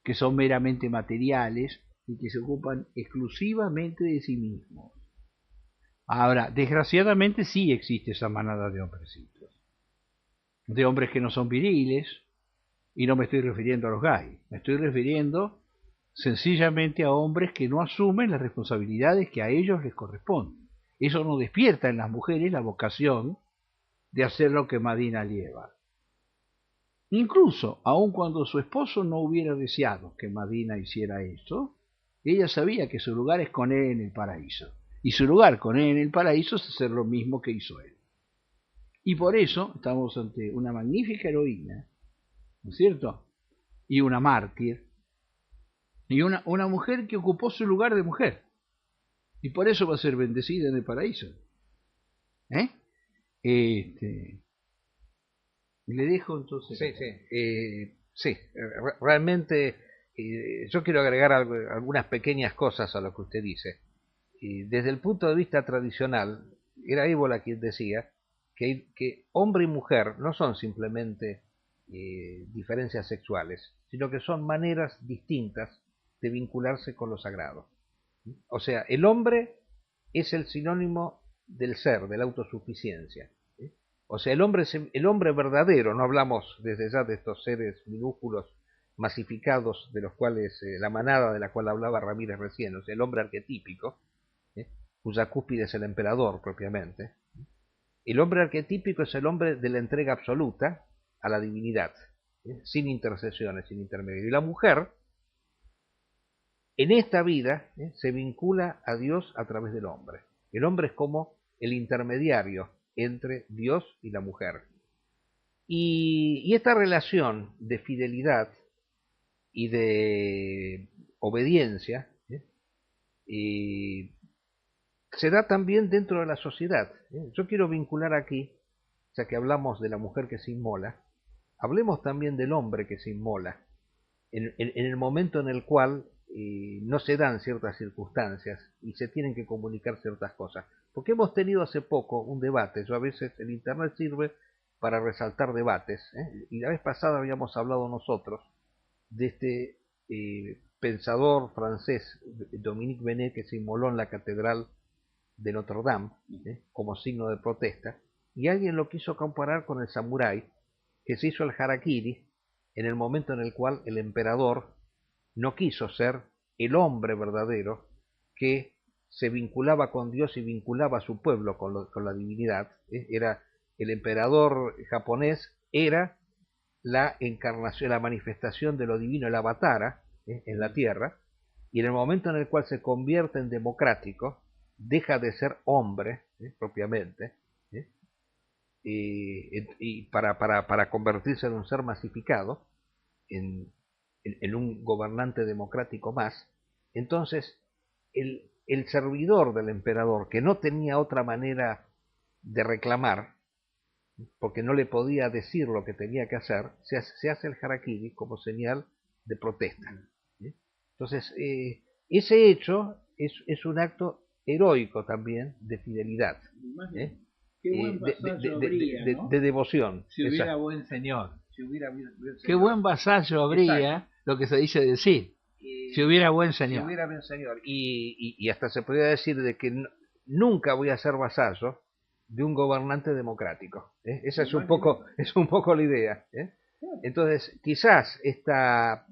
que son meramente materiales y que se ocupan exclusivamente de sí mismos. Ahora, desgraciadamente sí existe esa manada de hombrecitos, de hombres que no son viriles, y no me estoy refiriendo a los gays, me estoy refiriendo sencillamente a hombres que no asumen las responsabilidades que a ellos les corresponden. Eso no despierta en las mujeres la vocación de hacer lo que Madina Alieva. Incluso, aun cuando su esposo no hubiera deseado que Madina hiciera esto, ella sabía que su lugar es con él en el paraíso. Y su lugar con él en el paraíso es hacer lo mismo que hizo él. Y por eso estamos ante una magnífica heroína, ¿no es cierto? Y una mártir, y una mujer que ocupó su lugar de mujer. Y por eso va a ser bendecida en el paraíso. ¿Eh? Le dejo entonces. Sí, realmente yo quiero agregar algunas pequeñas cosas a lo que usted dice. Desde el punto de vista tradicional, era Évola quien decía que hombre y mujer no son simplemente diferencias sexuales, sino que son maneras distintas de vincularse con lo sagrado. O sea, el hombre es el sinónimo del ser, de la autosuficiencia. O sea, el hombre verdadero, no hablamos desde ya de estos seres minúsculos masificados de los cuales, la manada de la cual hablaba Ramírez recién, o sea, el hombre arquetípico, cuya cúspide es el emperador propiamente. El hombre arquetípico es el hombre de la entrega absoluta a la divinidad, sin intercesiones, sin intermediarios. Y la mujer, en esta vida, se vincula a Dios a través del hombre. El hombre es como el intermediario entre Dios y la mujer. Y esta relación de fidelidad y de obediencia se da también dentro de la sociedad. Yo quiero vincular aquí, ya que hablamos de la mujer que se inmola, hablemos también del hombre que se inmola, en el momento en el cual no se dan ciertas circunstancias y se tienen que comunicar ciertas cosas. Porque hemos tenido hace poco un debate, yo a veces el Internet sirve para resaltar debates, y la vez pasada habíamos hablado nosotros de este pensador francés, Dominique Benet, que se inmoló en la catedral de Notre Dame, como signo de protesta, y alguien lo quiso comparar con el samurái que se hizo el harakiri en el momento en el cual el emperador no quiso ser el hombre verdadero que se vinculaba con Dios y vinculaba a su pueblo con la divinidad. Era el emperador japonés, era la encarnación, la manifestación de lo divino, el avatara en la tierra, y en el momento en el cual se convierte en democrático, deja de ser hombre propiamente, y para convertirse en un ser masificado, en un gobernante democrático más. Entonces el servidor del emperador, que no tenía otra manera de reclamar, porque no le podía decir lo que tenía que hacer, se hace el harakiri como señal de protesta. Entonces, ese hecho es un acto heroico también de fidelidad, Qué buen vasallo habría, ¿no? de devoción. Si hubiera buen señor. Si hubiera buen señor. Qué buen vasallo habría, lo que se dice decir. Si hubiera buen señor. Si hubiera buen señor. Y hasta se podría decir de que nunca voy a ser vasallo de un gobernante democrático. Esa es un poco la idea. Entonces, quizás esta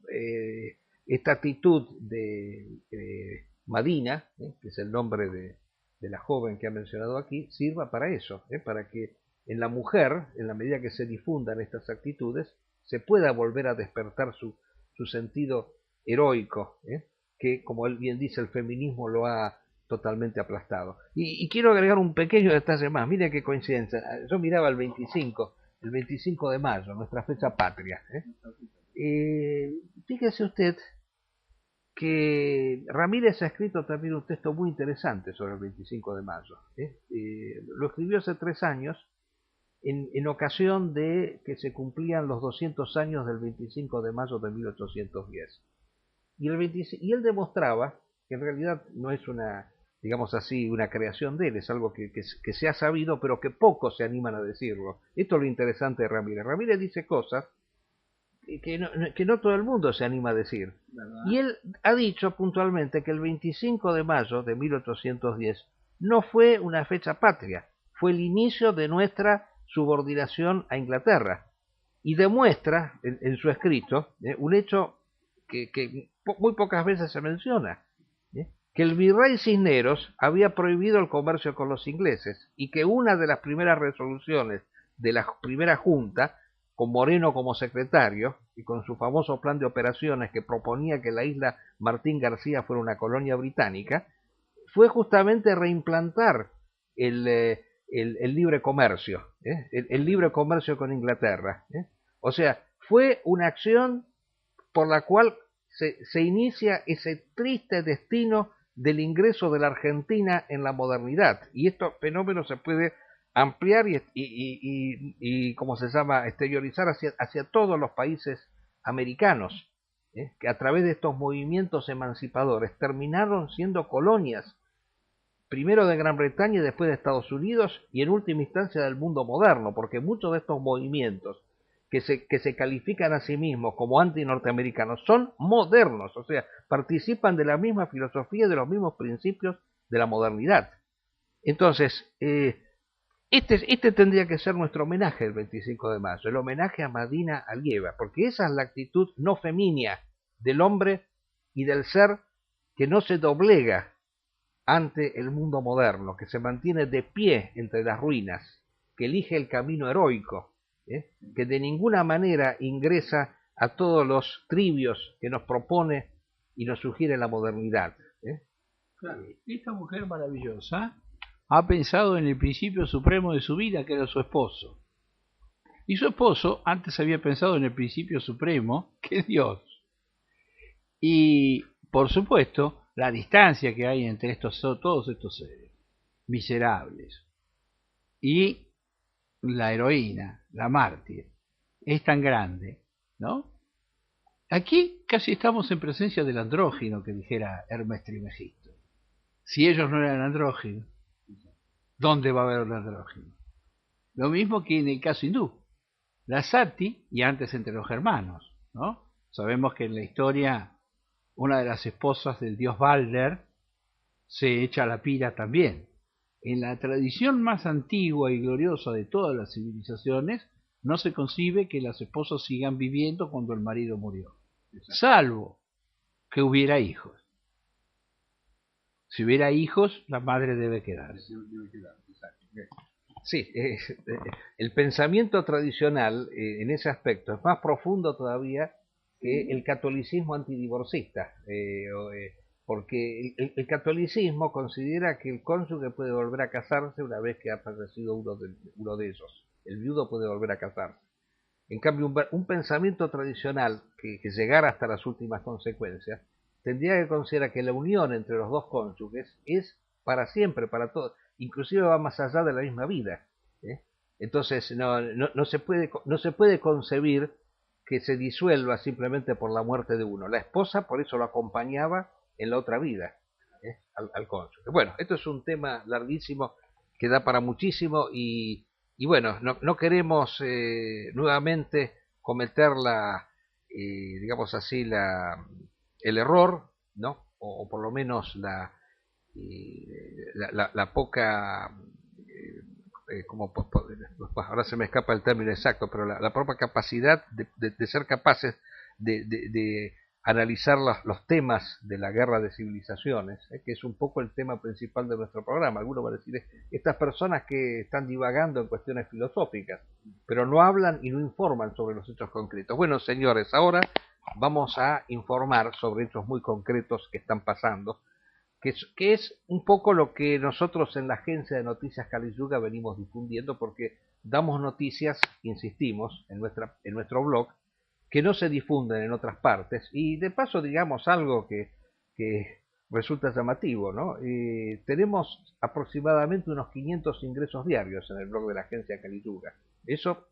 actitud de Madina, que es el nombre de la joven que ha mencionado aquí, sirva para eso, para que en la mujer, en la medida que se difundan estas actitudes, se pueda volver a despertar su sentido heroico, que, como él bien dice, el feminismo lo ha totalmente aplastado. Y quiero agregar un pequeño detalle más. Mire qué coincidencia. Yo miraba el 25 de mayo, nuestra fecha patria. Fíjese usted que Ramírez ha escrito también un texto muy interesante sobre el 25 de mayo. Lo escribió hace 3 años, en ocasión de que se cumplían los 200 años del 25 de mayo de 1810. Y él demostraba que en realidad no es una, digamos así, una creación de él, es algo que se ha sabido, pero que pocos se animan a decirlo. Esto es lo interesante de Ramírez. Ramírez dice cosas que no todo el mundo se anima a decir. ¿Verdad? Y él ha dicho puntualmente que el 25 de mayo de 1810 no fue una fecha patria, fue el inicio de nuestra subordinación a Inglaterra. Y demuestra en su escrito un hecho que muy pocas veces se menciona, que el virrey Cisneros había prohibido el comercio con los ingleses y que una de las primeras resoluciones de la primera junta con Moreno como secretario y con su famoso plan de operaciones que proponía que la isla Martín García fuera una colonia británica, fue justamente reimplantar el libre comercio, el libre comercio con Inglaterra. O sea, fue una acción por la cual se inicia ese triste destino del ingreso de la Argentina en la modernidad. Y este fenómeno se puede ampliar y ¿cómo se llama?, exteriorizar hacia todos los países americanos, que a través de estos movimientos emancipadores terminaron siendo colonias, primero de Gran Bretaña y después de Estados Unidos, y en última instancia del mundo moderno, porque muchos de estos movimientos que se califican a sí mismos como anti-norteamericanos son modernos, o sea, participan de la misma filosofía y de los mismos principios de la modernidad. Entonces, este tendría que ser nuestro homenaje el 25 de mayo, el homenaje a Madina Alieva, porque esa es la actitud no femínea del hombre y del ser que no se doblega ante el mundo moderno, que se mantiene de pie entre las ruinas, que elige el camino heroico, que de ninguna manera ingresa a todos los trivios que nos propone y nos sugiere la modernidad. Claro, esta mujer maravillosa ha pensado en el principio supremo de su vida, que era su esposo. Y su esposo antes había pensado en el principio supremo, que es Dios. Y, por supuesto, la distancia que hay entre todos estos seres miserables y la heroína, la mártir, es tan grande, ¿no? Aquí casi estamos en presencia del andrógino, que dijera Hermes Trismegisto. Si ellos no eran andróginos, ¿dónde va a haber un andrógino? Lo mismo que en el caso hindú. La sati, y antes entre los germanos, ¿no? Sabemos que en la historia una de las esposas del dios Balder se echa a la pira también. En la tradición más antigua y gloriosa de todas las civilizaciones, no se concibe que las esposas sigan viviendo cuando el marido murió, salvo que hubiera hijos. Si hubiera hijos, la madre debe quedarse. Sí, el pensamiento tradicional en ese aspecto es más profundo todavía que el catolicismo antidivorcista, porque el catolicismo considera que el cónyuge puede volver a casarse una vez que ha fallecido uno de ellos. El viudo puede volver a casarse. En cambio, un pensamiento tradicional que llegara hasta las últimas consecuencias tendría que considerar que la unión entre los dos cónyuges es para siempre, para todos, inclusive va más allá de la misma vida. Entonces no se puede concebir que se disuelva simplemente por la muerte de uno. La esposa por eso lo acompañaba en la otra vida, al cónyuge. Bueno, esto es un tema larguísimo que da para muchísimo y bueno, no queremos nuevamente cometer digamos así, el error, ¿no? O por lo menos la poca, ahora se me escapa el término exacto, pero la propia capacidad de ser capaces de analizar los temas de la guerra de civilizaciones, que es un poco el tema principal de nuestro programa. Algunos van a decir, estas personas que están divagando en cuestiones filosóficas, pero no hablan y no informan sobre los hechos concretos. Bueno, señores, ahora vamos a informar sobre hechos muy concretos que están pasando, que es un poco lo que nosotros en la agencia de noticias Kali Yuga venimos difundiendo, porque damos noticias, insistimos, en nuestro blog, que no se difunden en otras partes, y de paso digamos algo que resulta llamativo, ¿no? Tenemos aproximadamente unos 500 ingresos diarios en el blog de la agencia Kali Yuga. Eso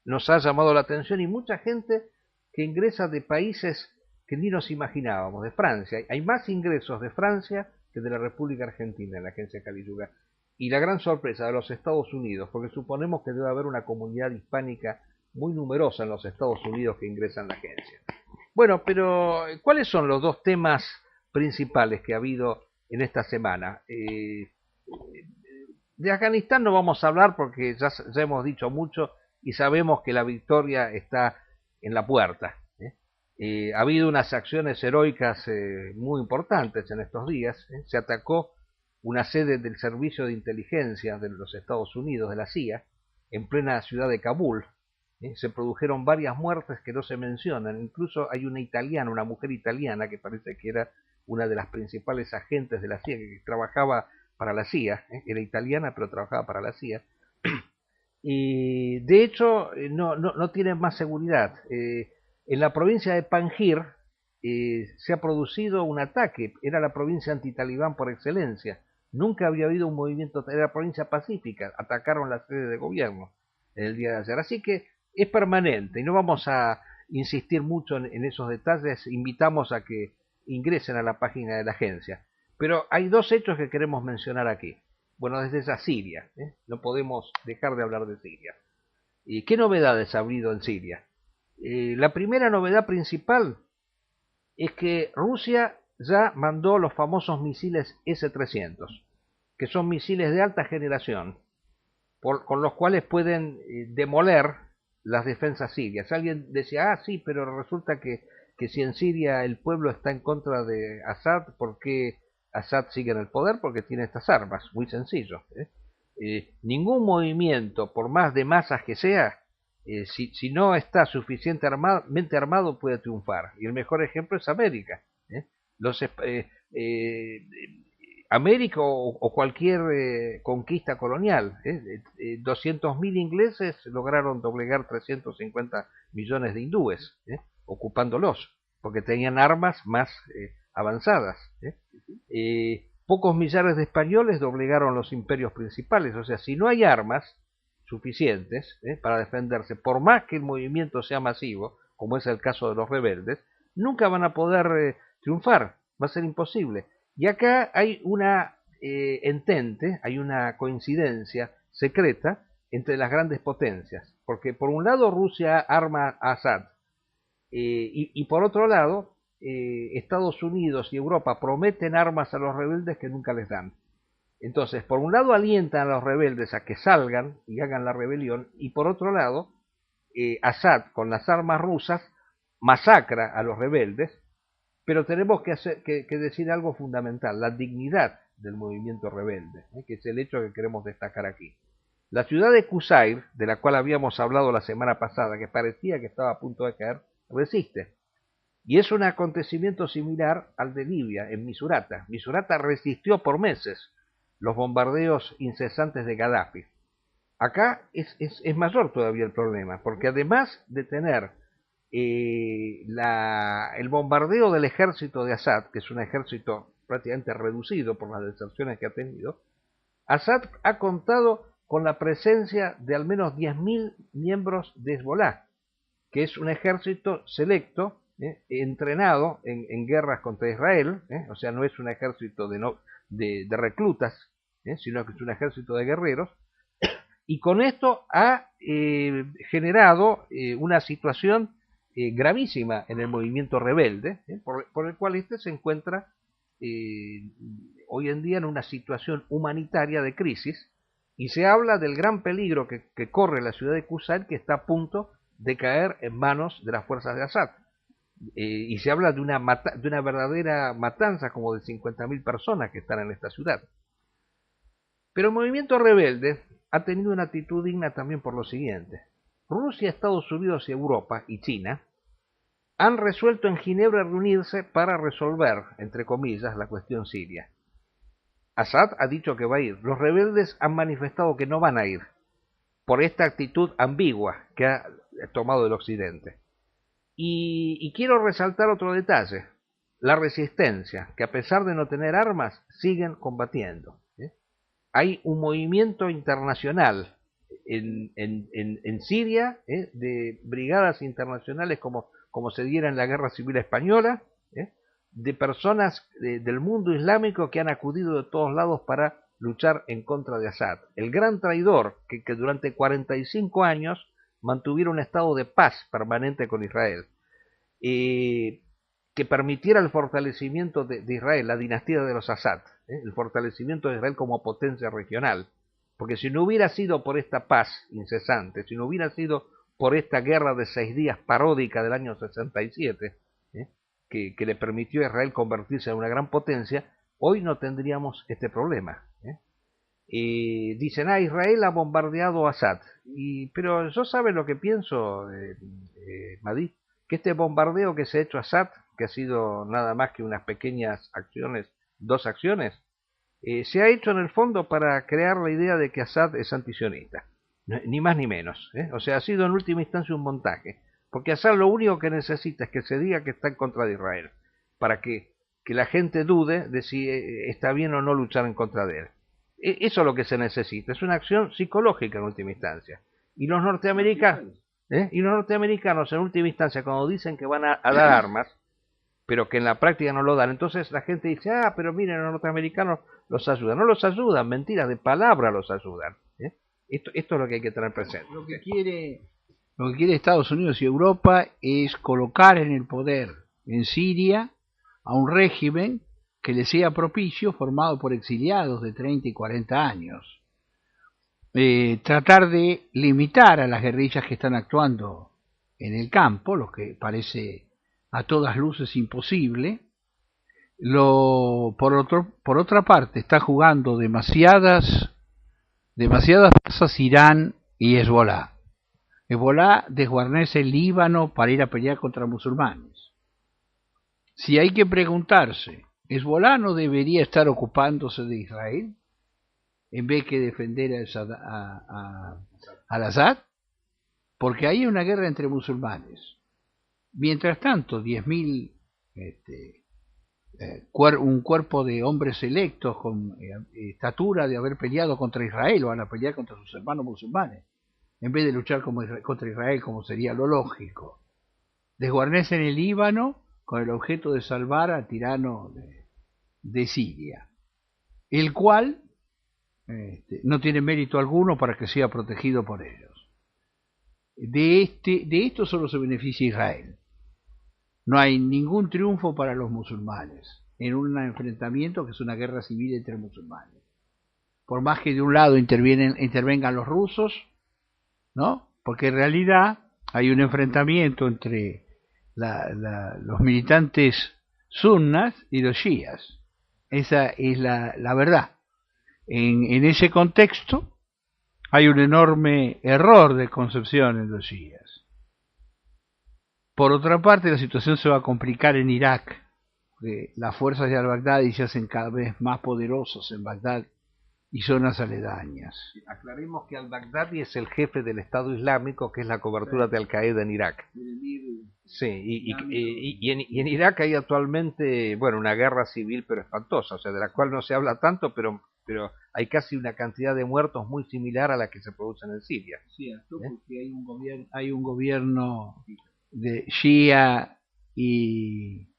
nos ha llamado la atención, y mucha gente que ingresa de países que ni nos imaginábamos. De Francia, hay más ingresos de Francia que de la República Argentina en la agencia Kali Yuga. Y la gran sorpresa de los Estados Unidos, porque suponemos que debe haber una comunidad hispánica muy numerosa en los Estados Unidos que ingresa en la agencia. Bueno, pero ¿cuáles son los dos temas principales que ha habido en esta semana? De Afganistán no vamos a hablar porque ya hemos dicho mucho y sabemos que la victoria está en la puerta. Ha habido unas acciones heroicas muy importantes en estos días. Se atacó una sede del Servicio de Inteligencia de los Estados Unidos, de la CIA, en plena ciudad de Kabul, Se produjeron varias muertes que no se mencionan. Incluso hay una italiana, una mujer italiana que parece que era una de las principales agentes de la CIA, que trabajaba para la CIA, era italiana pero trabajaba para la CIA. Y de hecho no tienen más seguridad. En la provincia de Panjir se ha producido un ataque, era la provincia antitalibán por excelencia. Nunca había habido un movimiento, era la provincia pacífica, atacaron la sede de gobierno en el día de ayer. Así que es permanente y no vamos a insistir mucho en esos detalles, invitamos a que ingresen a la página de la agencia. Pero hay dos hechos que queremos mencionar aquí. Bueno, desde esa Siria, no podemos dejar de hablar de Siria. ¿Y qué novedades ha habido en Siria? La primera novedad principal es que Rusia ya mandó los famosos misiles S-300, que son misiles de alta generación, con los cuales pueden demoler las defensas sirias. Alguien decía, sí, pero resulta que si en Siria el pueblo está en contra de Assad, ¿por qué Assad sigue en el poder? Porque tiene estas armas, muy sencillo. Ningún movimiento, por más de masas que sea, si no está suficientemente armado, puede triunfar. Y el mejor ejemplo es América. América o cualquier conquista colonial. 200.000 ingleses lograron doblegar 350 millones de hindúes, ocupándolos, porque tenían armas más avanzadas. Pocos millares de españoles doblegaron los imperios principales. O sea, si no hay armas suficientes para defenderse, por más que el movimiento sea masivo, como es el caso de los rebeldes, nunca van a poder triunfar, va a ser imposible. Y acá hay una entente, hay una coincidencia secreta entre las grandes potencias, porque por un lado Rusia arma a Assad, y por otro lado Estados Unidos y Europa prometen armas a los rebeldes que nunca les dan. Entonces, por un lado alientan a los rebeldes a que salgan y hagan la rebelión, y por otro lado, Assad con las armas rusas masacra a los rebeldes, pero tenemos que decir algo fundamental, la dignidad del movimiento rebelde, que es el hecho que queremos destacar aquí. La ciudad de Qusair, de la cual habíamos hablado la semana pasada, que parecía que estaba a punto de caer, resiste. Y es un acontecimiento similar al de Libia, en Misurata. Misurata resistió por meses los bombardeos incesantes de Gaddafi. Acá es mayor todavía el problema, porque además de tener el bombardeo del ejército de Assad, que es un ejército prácticamente reducido por las deserciones que ha tenido, Assad ha contado con la presencia de al menos 10.000 miembros de Hezbollah, que es un ejército selecto, entrenado en guerras contra Israel, o sea, no es un ejército de reclutas, sino que es un ejército de guerreros, y con esto ha generado una situación gravísima en el movimiento rebelde, por el cual este se encuentra hoy en día en una situación humanitaria de crisis, y se habla del gran peligro que corre la ciudad de Qusair, que está a punto de caer en manos de las fuerzas de Assad. Y se habla de una verdadera matanza, como de 50.000 personas que están en esta ciudad. Pero el movimiento rebelde ha tenido una actitud digna también por lo siguiente. Rusia, Estados Unidos y Europa y China han resuelto en Ginebra reunirse para resolver, entre comillas, la cuestión siria. Assad ha dicho que va a ir. Los rebeldes han manifestado que no van a ir por esta actitud ambigua que ha tomado el Occidente. Y quiero resaltar otro detalle, la resistencia, que a pesar de no tener armas, siguen combatiendo. Hay un movimiento internacional en Siria, de brigadas internacionales como se diera en la Guerra Civil Española, de personas del mundo islámico que han acudido de todos lados para luchar en contra de Assad, el gran traidor que durante 45 años mantuviera un estado de paz permanente con Israel, que permitiera el fortalecimiento de Israel, la dinastía de los Assad, el fortalecimiento de Israel como potencia regional, porque si no hubiera sido por esta paz incesante, si no hubiera sido por esta guerra de 6 días paródica del año 67, que le permitió a Israel convertirse en una gran potencia, hoy no tendríamos este problema. dicen, Israel ha bombardeado a Assad. Pero yo sabe lo que pienso, Madí, que este bombardeo que se ha hecho a Assad, que ha sido nada más que unas pequeñas acciones, 2 acciones, se ha hecho en el fondo para crear la idea de que Assad es antisionista, ni más ni menos. O sea, ha sido en última instancia un montaje, porque Assad lo único que necesita es que se diga que está en contra de Israel, para que la gente dude de si está bien o no luchar en contra de él. Eso es lo que se necesita, es una acción psicológica en última instancia. Y los norteamericanos, en última instancia, cuando dicen que van a dar armas, pero que en la práctica no lo dan, entonces la gente dice, pero miren, los norteamericanos los ayudan. No los ayudan, mentiras, de palabra los ayudan. Esto es lo que hay que tener presente. Lo que quiere Estados Unidos y Europa es colocar en el poder en Siria a un régimen que le sea propicio, formado por exiliados de 30 y 40 años. Tratar de limitar a las guerrillas que están actuando en el campo, lo que parece a todas luces imposible. Por otra parte, está jugando demasiadas cosas Irán y Hezbolá. Hezbolá desguarnece el Líbano para ir a pelear contra musulmanes. Si hay que preguntarse, ¿Hezbolá no debería estar ocupándose de Israel en vez que defender al Assad? Porque hay una guerra entre musulmanes. Mientras tanto, 10.000 un cuerpo de hombres electos con estatura de haber peleado contra Israel van a pelear contra sus hermanos musulmanes, en vez de luchar contra Israel, como sería lo lógico. Desguarnecen el Líbano con el objeto de salvar al tirano de Siria, el cual no tiene mérito alguno para que sea protegido por ellos. De esto solo se beneficia Israel. No hay ningún triunfo para los musulmanes en un enfrentamiento que es una guerra civil entre musulmanes. Por más que de un lado intervengan los rusos, ¿no? Porque en realidad hay un enfrentamiento entre los militantes sunnas y los shias. Esa es la verdad. En ese contexto hay un enorme error de concepción en los shias. Por otra parte, la situación se va a complicar en Irak. Las fuerzas de al-Baghdadi se hacen cada vez más poderosas en Bagdad y zonas aledañas. Aclaremos que al-Baghdadi es el jefe del Estado Islámico, que es la cobertura de Al-Qaeda en Irak. Sí, y en Irak hay actualmente, una guerra civil pero espantosa, o sea, de la cual no se habla tanto, pero hay casi una cantidad de muertos muy similar a la que se produce en Siria. Cierto, porque hay un gobierno de Shia, y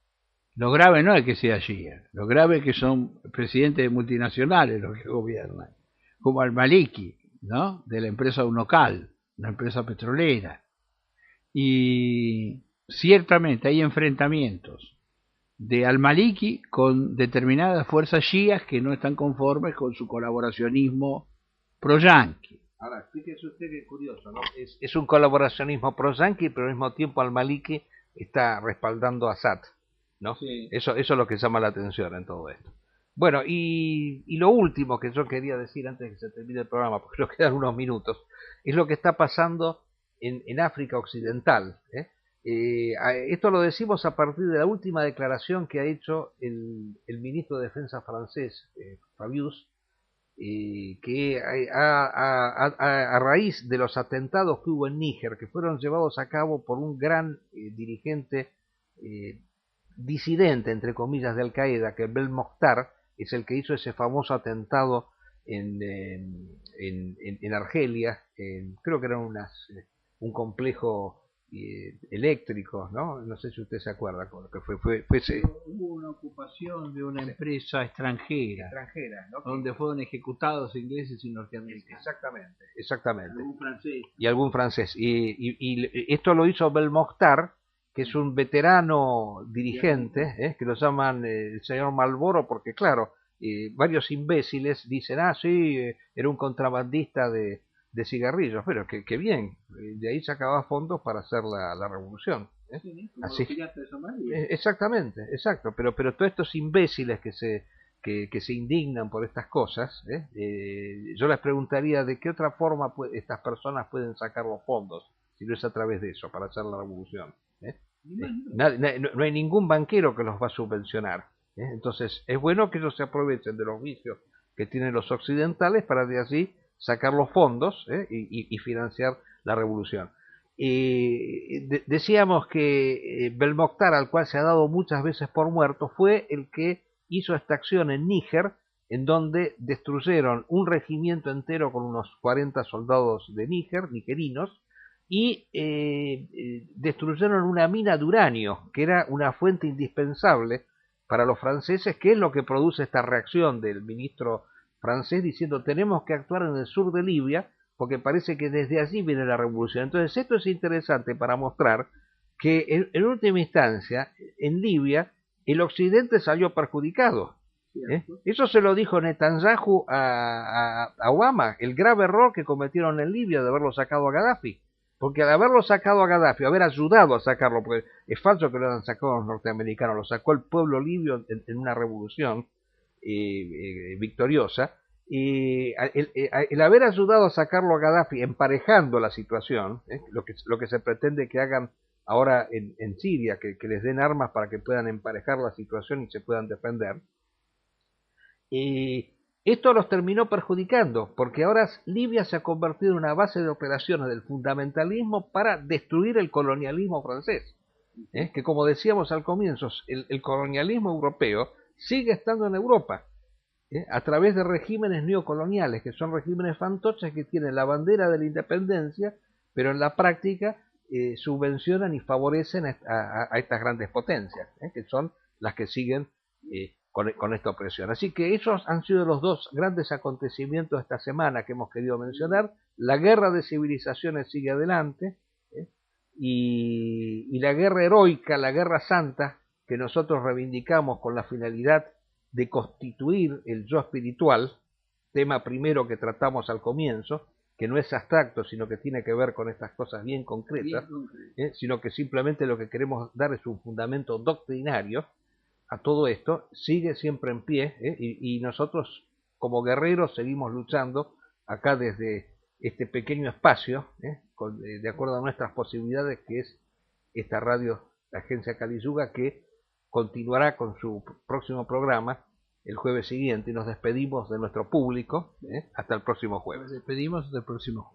lo grave no es que sea Shia, lo grave es que son presidentes multinacionales los que gobiernan, como al-Maliki, ¿no? De la empresa Unocal, una empresa petrolera. Y ciertamente hay enfrentamientos de al-Maliki con determinadas fuerzas shias que no están conformes con su colaboracionismo pro-yanqui. Ahora, fíjese usted que curioso, ¿no? Es un colaboracionismo pro-yanqui, pero al mismo tiempo al-Maliki está respaldando a Assad, ¿no? Sí. Eso es lo que llama la atención en todo esto. Bueno, y lo último que yo quería decir antes de que se termine el programa, porque nos quedan unos minutos, es lo que está pasando en África Occidental. Esto lo decimos a partir de la última declaración que ha hecho el ministro de Defensa francés, Fabius, que a raíz de los atentados que hubo en Níger, que fueron llevados a cabo por un gran dirigente disidente, entre comillas, de Al-Qaeda, que Bel Mokhtar es el que hizo ese famoso atentado en Argelia, creo que era un complejo eléctrico, ¿no? No sé si usted se acuerda con lo que fue ese... Hubo una ocupación de una empresa extranjera, ¿no? Donde fueron ejecutados ingleses y norteamericanos. Exactamente. Algún francés. Y algún francés. Y esto lo hizo Bel Mokhtar, que es un veterano dirigente, que lo llaman el señor Marlboro, porque claro, varios imbéciles dicen, sí, era un contrabandista de cigarrillos, pero que bien, de ahí sacaba fondos para hacer la revolución. Sí, como así. Exactamente, exacto, pero todos estos imbéciles que se que se indignan por estas cosas, yo les preguntaría de qué otra forma estas personas pueden sacar los fondos, si no es a través de eso, para hacer la revolución. No hay ningún banquero que los va a subvencionar. Entonces, es bueno que ellos se aprovechen de los vicios que tienen los occidentales para de allí sacar los fondos y financiar la revolución. Decíamos que Belmokhtar, al cual se ha dado muchas veces por muerto, fue el que hizo esta acción en Níger, en donde destruyeron un regimiento entero con unos 40 soldados de Níger, nigerinos, y destruyeron una mina de uranio, que era una fuente indispensable para los franceses, que es lo que produce esta reacción del ministro francés diciendo tenemos que actuar en el sur de Libia, porque parece que desde allí viene la revolución. Entonces esto es interesante para mostrar que en última instancia, en Libia, el occidente salió perjudicado. Eso se lo dijo Netanyahu a Obama, el grave error que cometieron en Libia de haberlo sacado a Gaddafi. Porque al haberlo sacado a Gaddafi, haber ayudado a sacarlo, porque es falso que lo hayan sacado los norteamericanos, lo sacó el pueblo libio en una revolución victoriosa, y el haber ayudado a sacarlo a Gaddafi emparejando la situación, lo que se pretende que hagan ahora en Siria, que les den armas para que puedan emparejar la situación y se puedan defender, esto los terminó perjudicando, porque ahora Libia se ha convertido en una base de operaciones del fundamentalismo para destruir el colonialismo francés. Que como decíamos al comienzo, el colonialismo europeo sigue estando en Europa, a través de regímenes neocoloniales, que son regímenes fantoches que tienen la bandera de la independencia, pero en la práctica subvencionan y favorecen a estas grandes potencias, que son las que siguen con esta opresión. Así que esos han sido los dos grandes acontecimientos de esta semana que hemos querido mencionar. La guerra de civilizaciones sigue adelante, y la guerra heroica, la guerra santa, que nosotros reivindicamos con la finalidad de constituir el yo espiritual, tema primero que tratamos al comienzo, que no es abstracto, sino que tiene que ver con estas cosas bien concretas, sino que simplemente lo que queremos dar es un fundamento doctrinario a todo esto, sigue siempre en pie, y nosotros como guerreros seguimos luchando acá desde este pequeño espacio, de acuerdo a nuestras posibilidades, que es esta radio, la agencia Kali Yuga, que continuará con su próximo programa el jueves siguiente, y nos despedimos de nuestro público hasta el próximo jueves. Nos despedimos del próximo jueves.